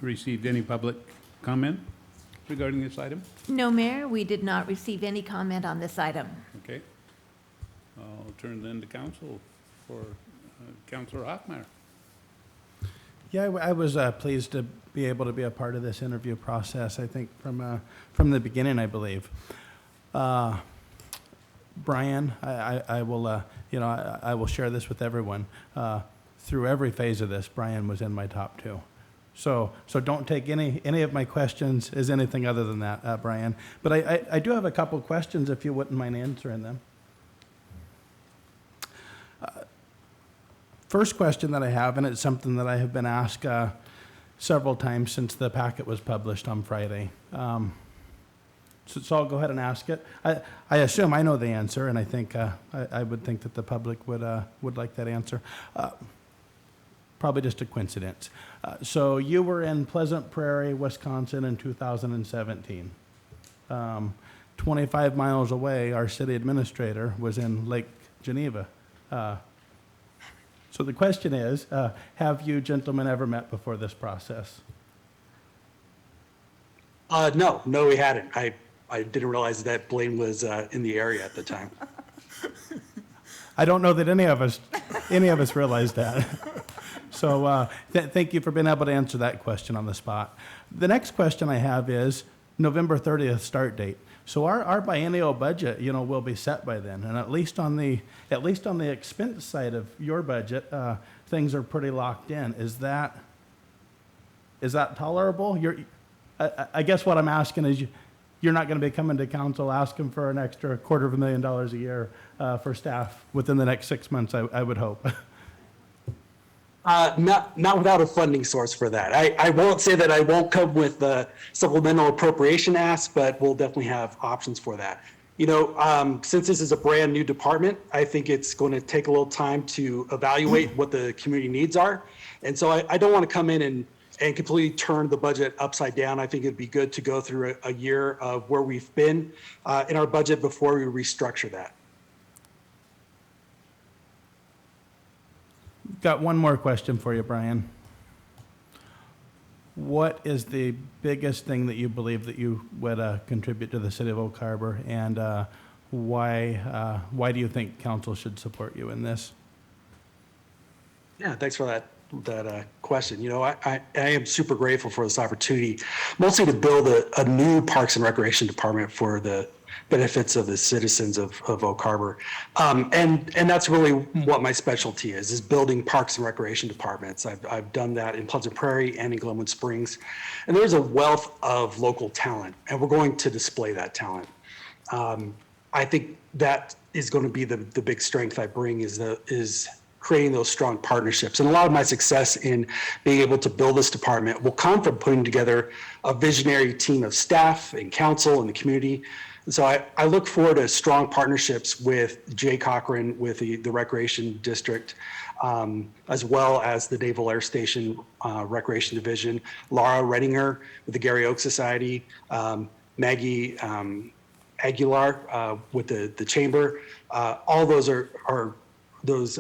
received any public comment regarding this item. No, Mayor, we did not receive any comment on this item. Okay. I'll turn then to council for Councilor Hoffmeyer. Yeah, I was pleased to be able to be a part of this interview process, I think, from the beginning, I believe. Brian, I will I will share this with everyone. Through every phase of this, Brian was in my top 2. So don't take any of my questions as anything other than that, Brian. But I do have a couple questions if you wouldn't mind answering them. First question that I have, and it's something that I have been asked several times since the packet was published on Friday. So I'll go ahead and ask it. I assume I know the answer, and I think I would think that the public would like that answer. Probably just a coincidence. So you were in Pleasant Prairie, Wisconsin in 2017. 25 miles away, our city administrator was in Lake Geneva. So the question is, have you gentlemen ever met before this process? No, we hadn't. I didn't realize that Blaine was in the area at the time. I don't know that any of us realized that. So thank you for being able to answer that question on the spot. The next question I have is November 30th start date. So our biennial budget, will be set by then, and at least on the expense side of your budget, things are pretty locked in. Is that tolerable? I guess what I'm asking is you're not going to be coming to council asking for an extra $250,000 a year for staff within the next 6 months, I would hope. Not without a funding source for that. I won't say that I won't come with the supplemental appropriation ask, but we'll definitely have options for that. Since this is a brand new department, I think it's going to take a little time to evaluate what the community needs are. And so I don't want to come in and completely turn the budget upside down. I think it'd be good to go through a year of where we've been in our budget before we restructure that. Got one more question for you, Brian. What is the biggest thing that you believe that you would contribute to the city of Oak Harbor, and why do you think council should support you in this? Yeah, thanks for that question. I am super grateful for this opportunity, mostly to build a new Parks and Recreation department for the benefits of the citizens of Oak Harbor. And that's really what my specialty is building Parks and Recreation departments. I've done that in Pleasant Prairie and in Glenwood Springs. And there's a wealth of local talent, and we're going to display that talent. I think that is going to be the big strength I bring is creating those strong partnerships. And a lot of my success in being able to build this department will come from putting together a visionary team of staff and council and the community. And so I look forward to strong partnerships with Jay Cochran with the Recreation District, as well as the Naval Air Station Recreation Division, Laura Redinger with the Garry Oak Society, Maggie Aguilar with the Chamber. All those are those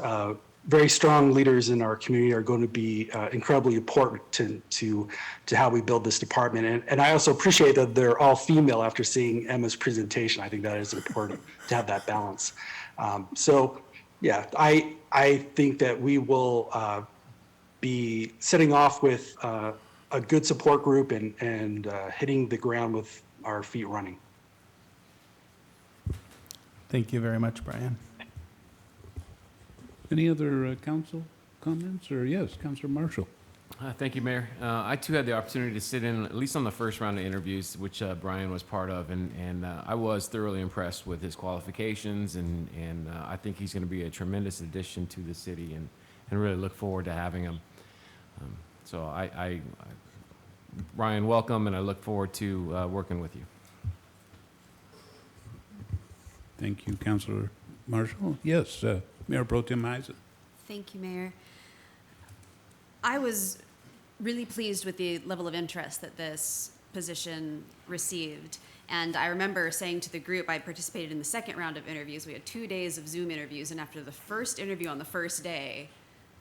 very strong leaders in our community are going to be incredibly important to how we build this department. And I also appreciate that they're all female after seeing Emma's presentation. I think that is important to have that balance. So yeah, I think that we will be setting off with a good support group and hitting the ground with our feet running. Thank you very much, Brian. Any other council comments? Or yes, Councilor Marshall. Thank you, Mayor. I too had the opportunity to sit in, at least on the first round of interviews, which Brian was part of, and I was thoroughly impressed with his qualifications, and I think he's going to be a tremendous addition to the city, and really look forward to having him. So Brian, welcome, and I look forward to working with you. Thank you, Councilor Marshall. Yes, Mayor Pro Tem Eisen. Thank you, Mayor. I was really pleased with the level of interest that this position received. And I remember saying to the group, I participated in the second round of interviews. We had 2 days of Zoom interviews. And after the first interview on the first day,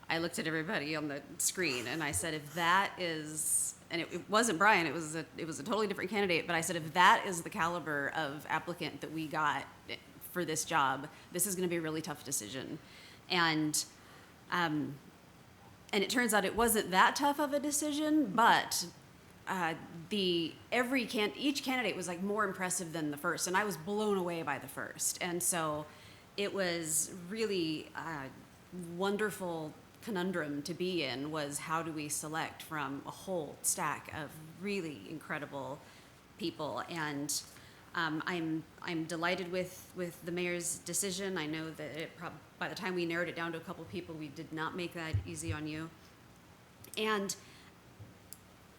I looked at everybody on the screen and I said, if that is, and it wasn't Brian, it was a totally different candidate, but I said, if that is the caliber of applicant that we got for this job, this is going to be a really tough decision. And it turns out it wasn't that tough of a decision, but each candidate was like more impressive than the first, and I was blown away by the first. And so it was really a wonderful conundrum to be in, was how do we select from a whole stack of really incredible people. And I'm delighted with the mayor's decision. I know that by the time we narrowed it down to a couple people, we did not make that easy on you. And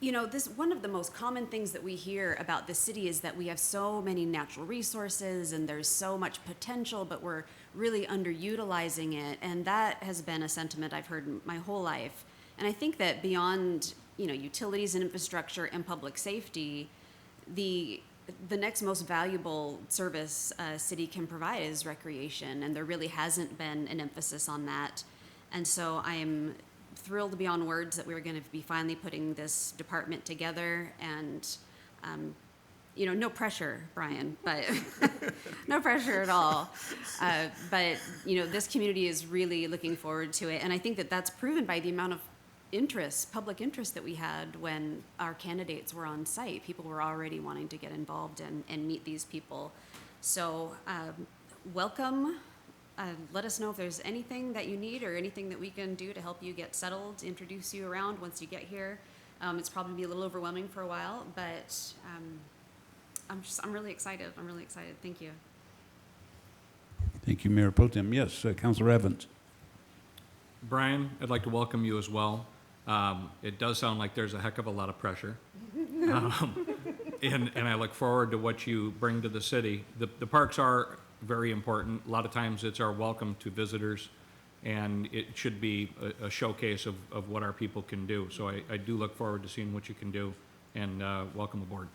this one of the most common things that we hear about the city is that we have so many natural resources and there's so much potential, but we're really underutilizing it. And that has been a sentiment I've heard my whole life. And I think that beyond, utilities and infrastructure and public safety, the next most valuable service a city can provide is recreation. And there really hasn't been an emphasis on that. And so I'm thrilled beyond words that we're going to be finally putting this department together. And no pressure, Brian, but no pressure at all. But this community is really looking forward to it. And I think that that's proven by the amount of public interest that we had when our candidates were on site. People were already wanting to get involved and meet these people. So welcome. Let us know if there's anything that you need or anything that we can do to help you get settled, introduce you around once you get here. It's probably be a little overwhelming for a while, but I'm really excited. I'm really excited. Thank you. Thank you, Mayor Pro Tem. Yes, Councilor Evans. Brian, I'd like to welcome you as well. It does sound like there's a heck of a lot of pressure. And I look forward to what you bring to the city. The parks are very important. A lot of times it's our welcome to visitors, and it should be a showcase of what our people can do. So I do look forward to seeing what you can do, and welcome aboard.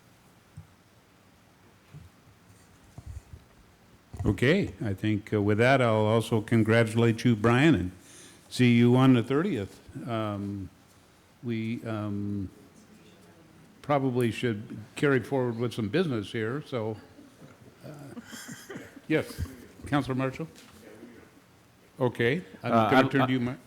Okay, I think with that, I'll also congratulate you, Brian, and see you on the 30th. We probably should carry forward with some business here, so. Yes, Councilor Marshall? Okay, I'm going to turn to you, Mark.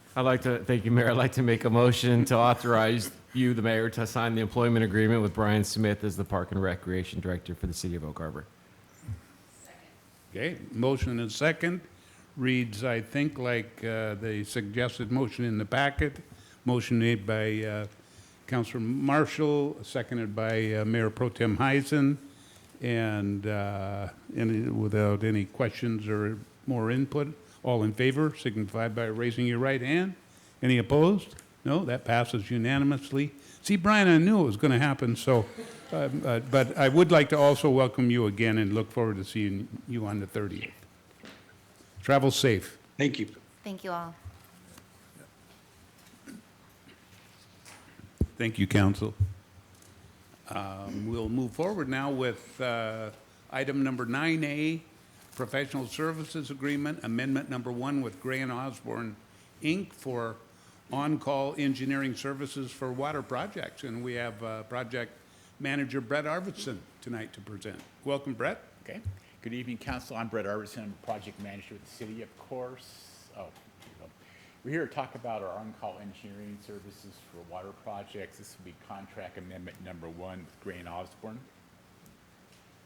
Thank you, Mayor. I'd like to make a motion to authorize you, the mayor, to sign the employment agreement with Brian Smith as the Park and Recreation Director for the City of Oak Harbor. Okay, motion and second reads, I think, like the suggested motion in the packet. Motion made by Councilor Marshall, seconded by Mayor Pro Tem Heisen. And without any questions or more input, all in favor signify by raising your right hand. Any opposed? No, that passes unanimously. See, Brian, I knew it was going to happen, so, but I would like to also welcome you again and look forward to seeing you on the 30th. Travel safe. Thank you. Thank you all. Thank you, Council. We'll move forward now with item number 9A, Professional Services Agreement, Amendment number 1 with Gray and Osborne, Inc. for on-call engineering services for water projects. And we have Project Manager Brett Arvidsson tonight to present. Welcome, Brett. Okay. Good evening, Council. I'm Brett Arvidsson. I'm a project manager with the city, of course. We're here to talk about our on-call engineering services for water projects. This will be contract amendment number 1 with Gray and Osborne.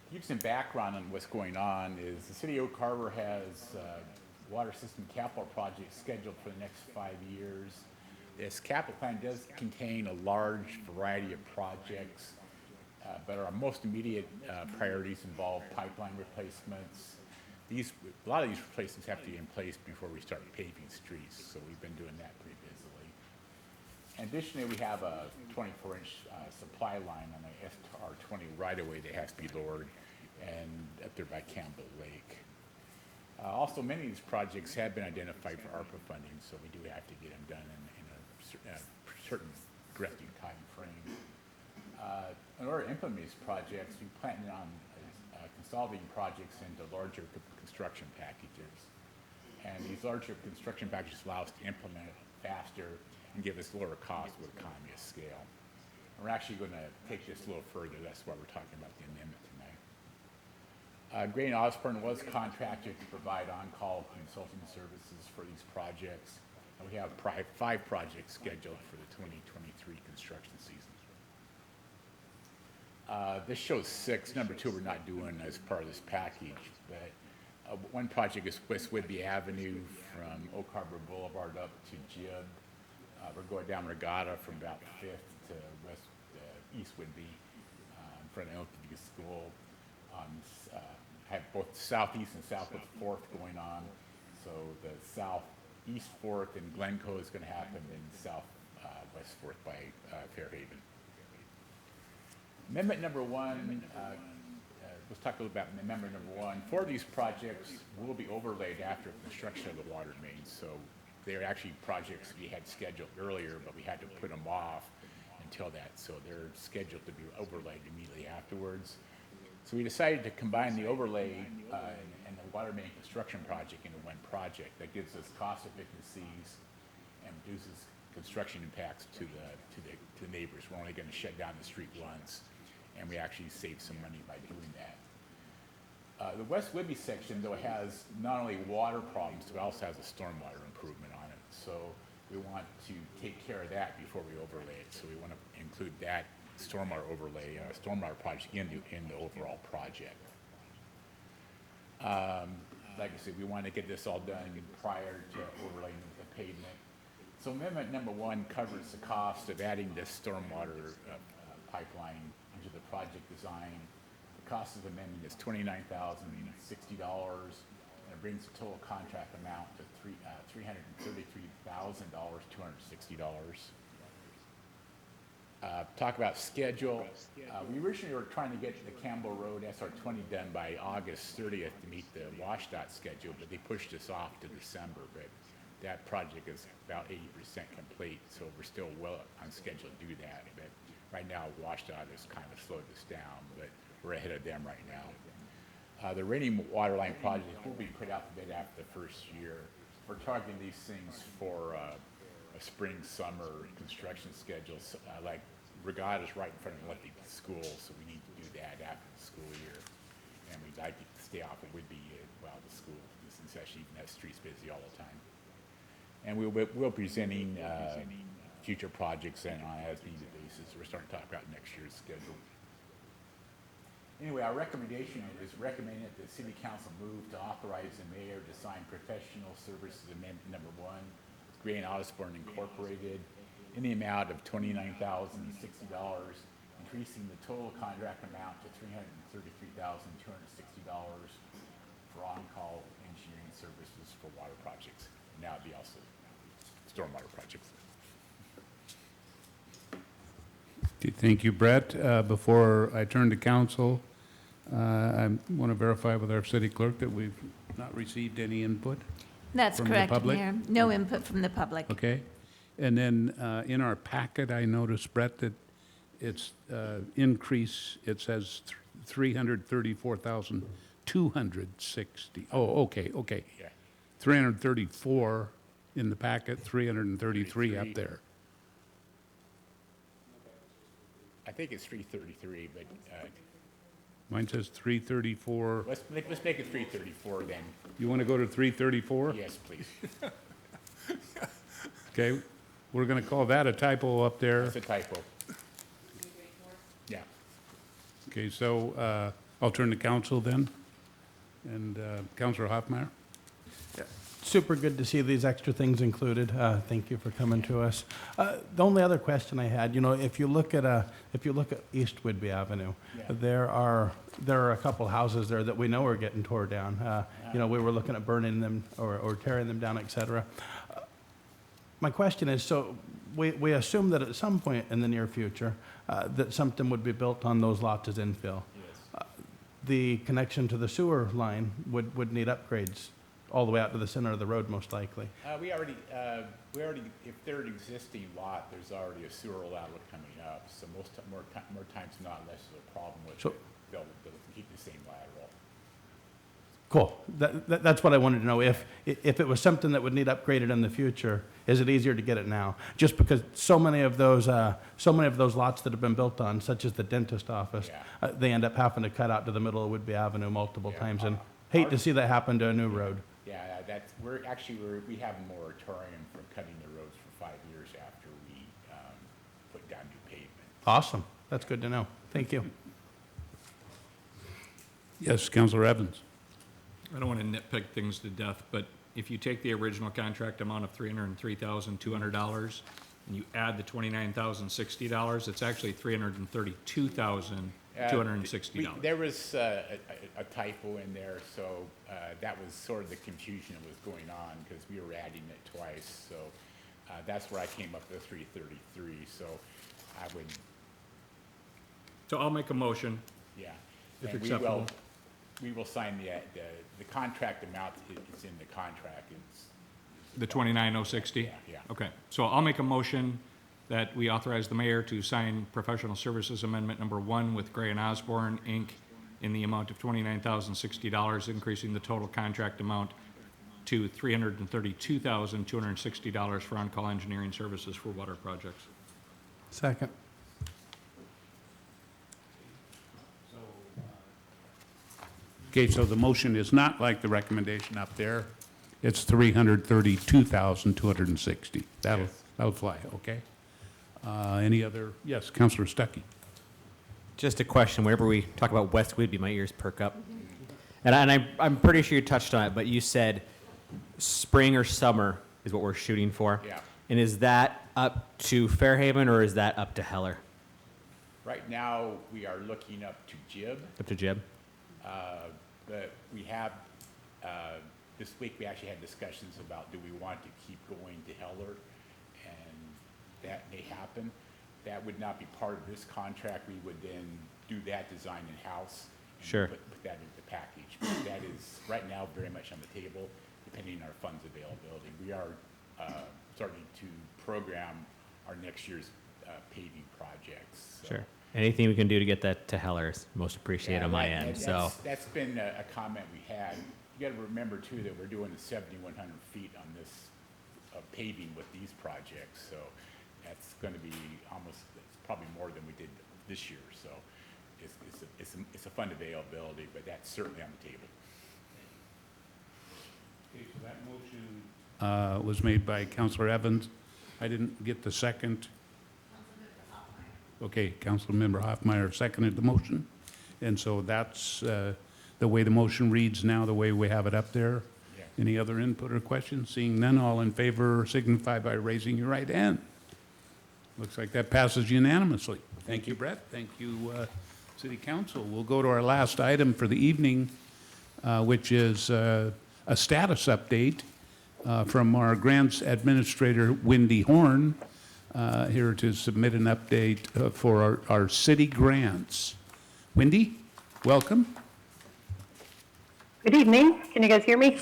To give some background on what's going on is the city of Oak Harbor has water system capital projects scheduled for the next 5 years. This capital plan does contain a large variety of projects, but our most immediate priorities involve pipeline replacements. A lot of these replacements have to be in place before we start paving streets, so we've been doing that pretty busily. And additionally, we have a 24-inch supply line on the SR20 right-of-way that has to be lowered, and up there by Campbell Lake. Also, many of these projects have been identified for ARPA funding, so we do have to get them done in a certain aggressive time frame. In order to implement these projects, we plan on consolidating projects into larger construction packages. And these larger construction packages allow us to implement it faster and give us lower costs with economy of scale. And we're actually going to take this a little further. That's why we're talking about the amendment tonight. Gray and Osborne was contracted to provide on-call consulting services for these projects. And we have 5 projects scheduled for the 2023 construction season. This shows 6. Number 2 we're not doing as part of this package, but one project is West Whidbey Avenue from Oak Harbor Boulevard up to Jib. We're going down Regatta from about 5th to East Whidbey, in front of Elkview School. Have both Southeast and Southwest 4th going on. So the Southeast 4th in Glencoe is going to happen, and Southwest 4th by Fairhaven. Amendment number 1, let's talk a little about amendment number 1. 4 of these projects will be overlaid after construction of the water mains. So they're actually projects we had scheduled earlier, but we had to put them off until that. So they're scheduled to be overlaid immediately afterwards. So we decided to combine the overlay and the water main construction project into one project. That gives us cost efficiencies and reduces construction impacts to the neighbors. We're only going to shut down the street once, and we actually save some money by doing that. The West Whidbey section, though, has not only water problems, but also has a stormwater improvement on it. So we want to take care of that before we overlay it. So we want to include that stormwater overlay, stormwater project in the overall project. Like I said, we want to get this all done prior to overlaying the pavement. So amendment number 1 covers the cost of adding this stormwater pipeline into the project design. The cost of the amendment is $29,060, and it brings the total contract amount to $333,260. Talk about schedule. We originally were trying to get the Campbell Road SR20 done by August 30th to meet the WashDOT schedule, but they pushed us off to December. But that project is about 80% complete, so we're still well on schedule to do that. But right now, WashDOT has kind of slowed us down, but we're ahead of them right now. The rainy water line project will be put out to bid after the first year. We're targeting these things for a spring, summer construction schedule. Like Regatta's right in front of Whidbey School, so we need to do that after the school year. And we'd like to stay off of Whidbey while the school is in session, even that street's busy all the time. And we'll be presenting future projects and on an as-needed basis. We're starting to talk about next year's schedule. Anyway, our recommendation is recommending that the City Council move to authorize the mayor to sign professional services amendment number 1, Gray and Osborne Incorporated, in the amount of $29,060, increasing the total contract amount to $333,260 for on-call engineering services for water projects. Now it'd be also stormwater projects. Okay, thank you, Brett. Before I turn to council, I want to verify with our city clerk that we've not received any input. That's From the correct, public? Mayor. No input from the public. Okay. And then in our packet, I noticed, Brett, that it's increase, it says 334,260. Oh, okay. Yeah. 334 in the packet, 333 up there. I think it's 333, but Mine says 334. let's make it 334 then. You want to go to 334? Yes, please. Okay, we're going to call that a typo up there. That's a typo. Yeah. Okay, so I'll turn to council then. And Councilor Hoffmeyer? Super good to see these extra things included. Thank you for coming to us. The only other question I had, if you look at East Whidbey Avenue, there are a couple houses there that we know are getting tore down. We were looking at burning them or tearing them down, et cetera. My question is, so we assume that at some point in the near future that something would be built on those lots as infill. Yes. The connection to the sewer line would need upgrades all the way out to the center of the road, most likely. We already, if they're an existing lot, there's already a sewer lateral coming up. So more times than not, less of a problem with it. They'll keep the same lateral. Cool. That's what I wanted to know. If it was something that would need upgraded in the future, is it easier to get it now? Just because so many of those lots that have been built on, such as the dentist office, they end up having to cut out to the middle of Whidbey Avenue multiple times, and hate to see that happen to a new road. Yeah, we have a moratorium for cutting the roads for 5 years after we put down new pavement. Awesome. That's good to know. Thank you. Yes, Councilor Evans. I don't want to nitpick things to death, but if you take the original contract amount of $303,200 and you add the $29,060, it's actually $332,260. There was a typo in there, so that was sort of the confusion that was going on, because we were adding it twice, so that's where I came up with 333, so I would, So I'll make a motion. yeah. If And acceptable. we will sign the contract amount is in the contract, it's. The 29,060? Yeah. Okay, so I'll make a motion that we authorize the mayor to sign professional services amendment number 1 with Gray and Osborne, Inc. in the amount of $29,060, increasing the total contract amount to $332,260 for on-call engineering services for water projects. Second. Okay, so the motion is not like the recommendation up there. It's 332,260. That'll fly, okay? Any other, yes, Councilor Stuckey. Just a question. Whenever we talk about West Whidbey, my ears perk up. And I'm pretty sure you touched on it, but you said spring or summer is what we're shooting for. Yeah. And is that up to Fairhaven or is that up to Heller? Right now, we are looking up to Jib. Up to Jib? But we have, this week, we actually had discussions about, do we want to keep going to Heller? And that may happen. That would not be part of this contract. We would then do that design in-house. And Sure. Put that into the package. But that is, right now, very much on the table, depending on our funds availability. We are starting to program our next year's paving projects. So. Sure. Anything we can do to get that to Heller is most appreciated on my end. So That's been a comment we had. You got to remember too that we're doing the 7,100 feet on this paving with these projects, so that's going to be almost, it's probably more than we did this year. So it's a fund availability, but that's certainly on the table. Okay, so that motion was made by Councilor Evans. I didn't get the second. Okay, Councilmember Hoffmeyer seconded the motion. And so that's the way the motion reads now, the way we have it up there. Yeah. Any other input or questions? Seeing none, all in favor signify by raising your right hand. Looks like that passes unanimously. Thank you, Brett. Thank you, City Council. We'll go to our last item for the evening, which is a status update from our grants administrator, Wendy Horn, here to submit an update for our city grants. Wendy, welcome. Good evening. Can you guys hear me?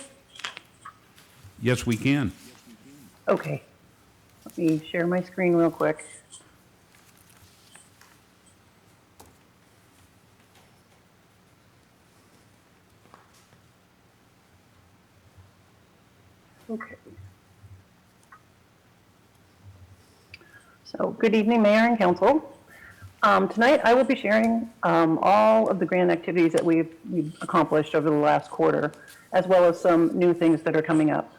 Yes, we can. Okay. Let me share my screen real quick. Okay. So, good evening, Mayor and Council. Tonight, I will be sharing all of the grant activities that we've accomplished over the last quarter, as well as some new things that are coming up.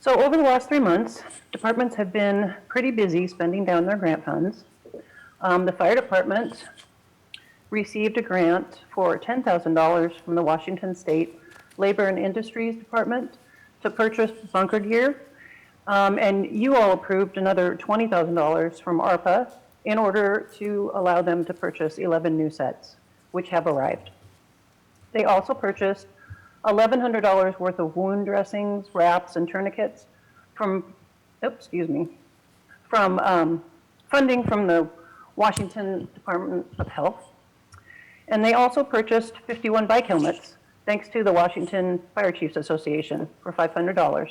So over the last 3 months, departments have been pretty busy spending down their grant funds. The fire department received a grant for $10,000 from the Washington State Labor and Industries Department to purchase bunker gear. And you all approved another $20,000 from ARPA in order to allow them to purchase 11 new sets, which have arrived. They also purchased $1,100 worth of wound dressings, wraps, and tourniquets from funding from the Washington Department of Health. And they also purchased 51 bike helmets, thanks to the Washington Fire Chiefs Association, for $500.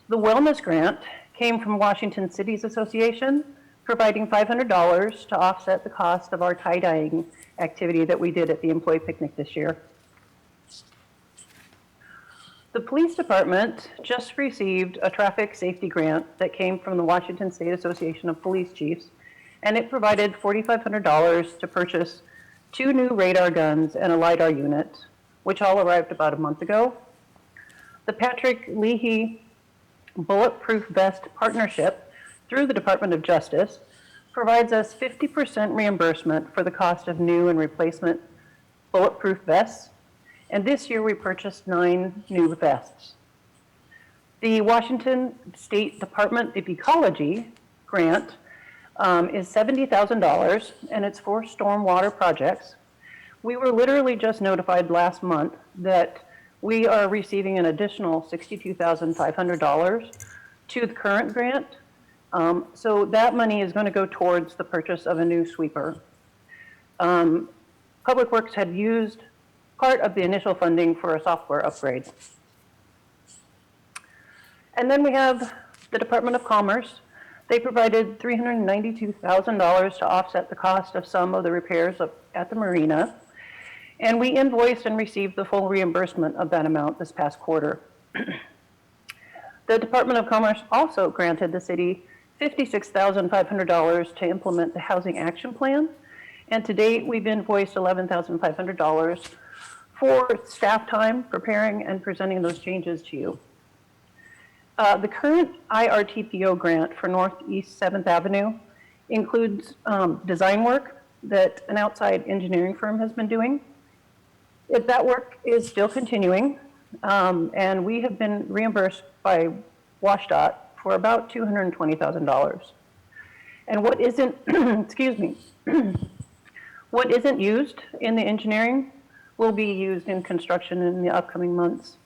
The wellness grant came from Washington Cities Association, providing $500 to offset the cost of our tie-dyeing activity that we did at the employee picnic this year. The police department just received a traffic safety grant that came from the Washington State Association of Police Chiefs, and it provided $4,500 to purchase 2 new radar guns and a LiDAR unit, which all arrived about a month ago. The Patrick Leahy Bulletproof Vest Partnership through the Department of Justice provides us 50% reimbursement for the cost of new and replacement bulletproof vests. And this year we purchased 9 new vests. The Washington State Department of Ecology grant is $70,000, and it's for stormwater projects. We were literally just notified last month that we are receiving an additional $62,500 to the current grant. So that money is going to go towards the purchase of a new sweeper. Public Works had used part of the initial funding for a software upgrade. And then we have the Department of Commerce. They provided $392,000 to offset the cost of some of the repairs at the marina. And we invoiced and received the full reimbursement of that amount this past quarter. The Department of Commerce also granted the city $56,500 to implement the Housing Action Plan. And to date, we've invoiced $11,500 for staff time preparing and presenting those changes to you. The current IRTPO grant for Northeast 7th Avenue includes design work that an outside engineering firm has been doing. If that work is still continuing, and we have been reimbursed by WashDOT for about $220,000. And what isn't, excuse me, what isn't used in the engineering will be used in construction in the upcoming months.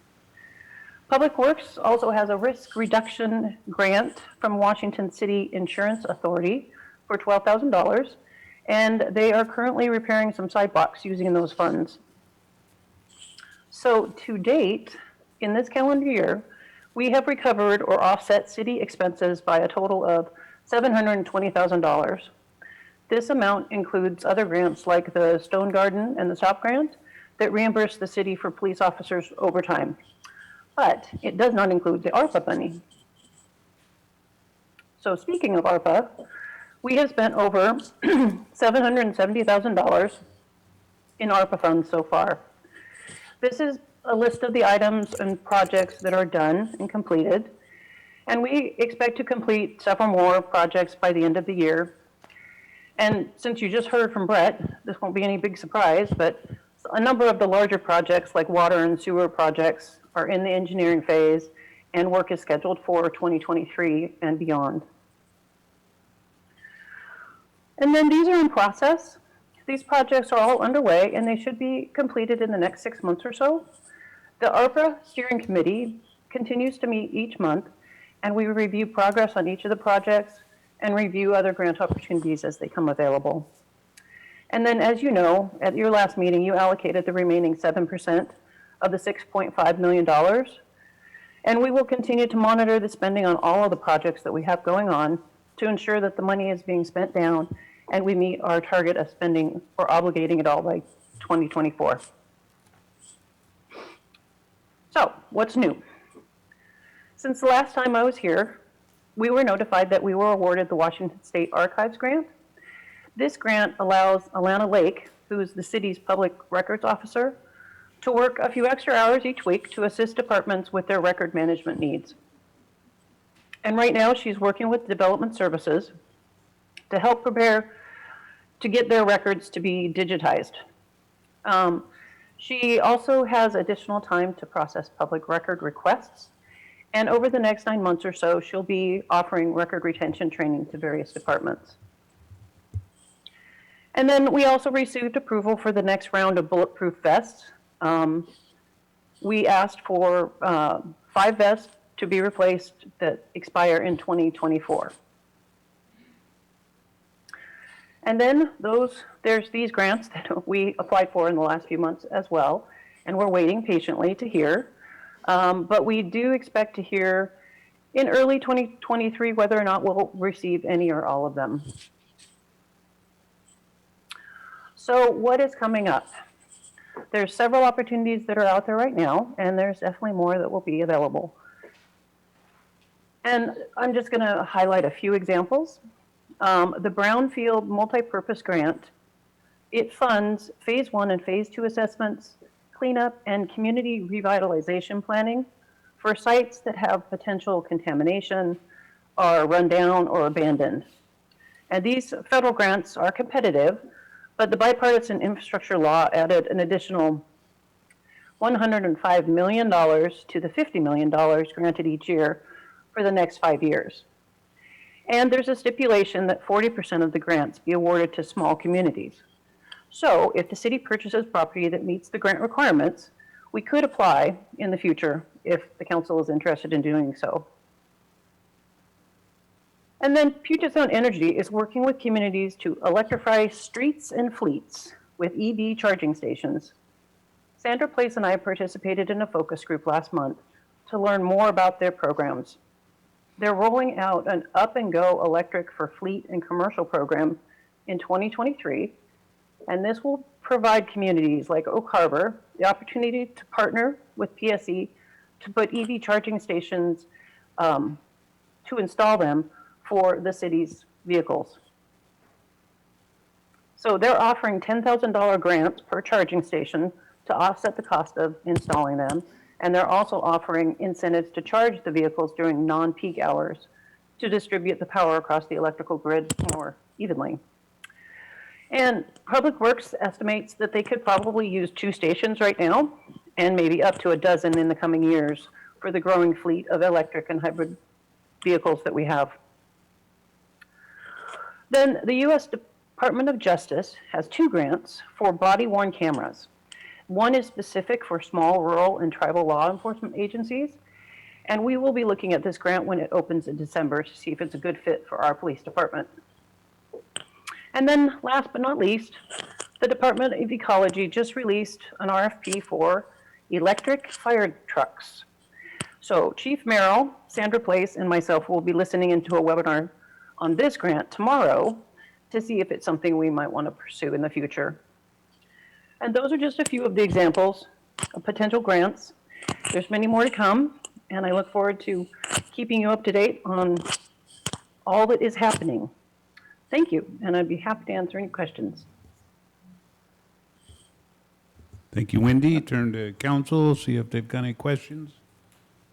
Public Works also has a risk reduction grant from Washington City Insurance Authority for $12,000, and they are currently repairing some sidewalks using those funds. So to date, in this calendar year, we have recovered or offset city expenses by a total of $720,000. This amount includes other grants like the Stone Garden and the STOP grant that reimburse the city for police officers' overtime. But it does not include the ARPA money. So speaking of ARPA, we have spent over $770,000 in ARPA funds so far. This is a list of the items and projects that are done and completed, and we expect to complete several more projects by the end of the year. And since you just heard from Brett, this won't be any big surprise, but a number of the larger projects like water and sewer projects are in the engineering phase, and work is scheduled for 2023 and beyond. And then these are in process. These projects are all underway, and they should be completed in the next 6 months or so. The ARPA Steering Committee continues to meet each month, and we review progress on each of the projects and review other grant opportunities as they come available. And then, as you know, at your last meeting, you allocated the remaining 7% of the $6.5 million. And we will continue to monitor the spending on all of the projects that we have going on to ensure that the money is being spent down and we meet our target of spending or obligating it all by 2024. So, what's new? Since the last time I was here, we were notified that we were awarded the Washington State Archives grant. This grant allows Alana Lake, who is the city's public records officer, to work a few extra hours each week to assist departments with their record management needs. And right now, she's working with Development Services to help prepare to get their records to be digitized. She also has additional time to process public record requests. And over the next 9 months or so, she'll be offering record retention training to various departments. And then we also received approval for the next round of bulletproof vests. We asked for 5 vests to be replaced that expire in 2024. And then there's these grants that we applied for in the last few months as well, and we're waiting patiently to hear. But we do expect to hear in early 2023 whether or not we'll receive any or all of them. So what is coming up? There's several opportunities that are out there right now, and there's definitely more that will be available. And I'm just going to highlight a few examples. The Brownfield Multipurpose Grant, it funds Phase 1 and Phase 2 assessments, cleanup, and community revitalization planning for sites that have potential contamination, are run down or abandoned. And these federal grants are competitive, but the bipartisan infrastructure law added an additional $105 million to the $50 million granted each year for the next 5 years. And there's a stipulation that 40% of the grants be awarded to small communities. So if the city purchases property that meets the grant requirements, we could apply in the future if the council is interested in doing so. And then Puget Sound Energy is working with communities to electrify streets and fleets with EV charging stations. Sandra Place and I participated in a focus group last month to learn more about their programs. They're rolling out an up-and-go electric for fleet and commercial program in 2023, and this will provide communities like Oak Harbor the opportunity to partner with PSE to put EV charging stations, to install them for the city's vehicles. So they're offering $10,000 grants per charging station to offset the cost of installing them. And they're also offering incentives to charge the vehicles during non-peak hours to distribute the power across the electrical grid more evenly. And Public Works estimates that they could probably use 2 stations right now, and maybe up to a dozen in the coming years for the growing fleet of electric and hybrid vehicles that we have. Then the U.S. Department of Justice has 2 grants for body-worn cameras. One is specific for small, rural, and tribal law enforcement agencies, and we will be looking at this grant when it opens in December to see if it's a good fit for our police department. And then last but not least, the Department of Ecology just released an RFP for electric fire trucks. So Chief Merrill, Sandra Place, and myself will be listening into a webinar on this grant tomorrow to see if it's something we might want to pursue in the future. And those are just a few of the examples of potential grants. There's many more to come, and I look forward to keeping you up to date on all that is happening. Thank you, and I'd be happy to answer any questions. Thank you, Wendy. Turn to council, see if they've got any questions.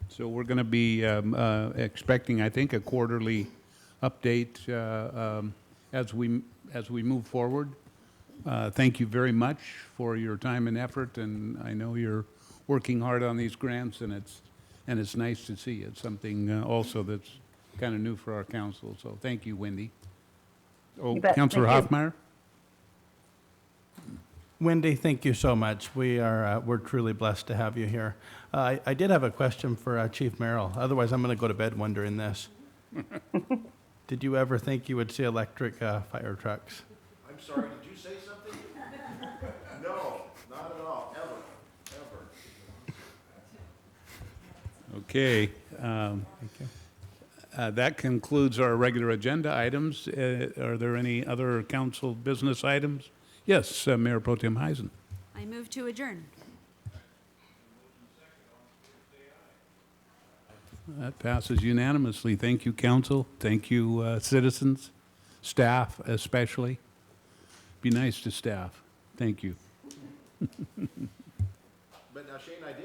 So we're going to be expecting, I think, a quarterly update as we move forward. Thank you very much for your time and effort, and I know you're working hard on these grants, and it's nice to see. It's something also that's kind of new for our council, so thank you, Wendy. Oh, You bet. Councilor Thank you. Hoffmeyer? Wendy, thank you so much. We're truly blessed to have you here. I did have a question for Chief Merrill. Otherwise, I'm going to go to bed wondering this. Did you ever think you would see electric fire trucks? I'm sorry, did you say something? No, not at all, ever. Okay. That concludes our regular agenda items. Are there any other council business items? Yes, Mayor Pro Tem Heisen. I move to adjourn. That passes unanimously. Thank you, council. Thank you, citizens, staff especially. Be nice to staff. Thank you. But now Shane, I did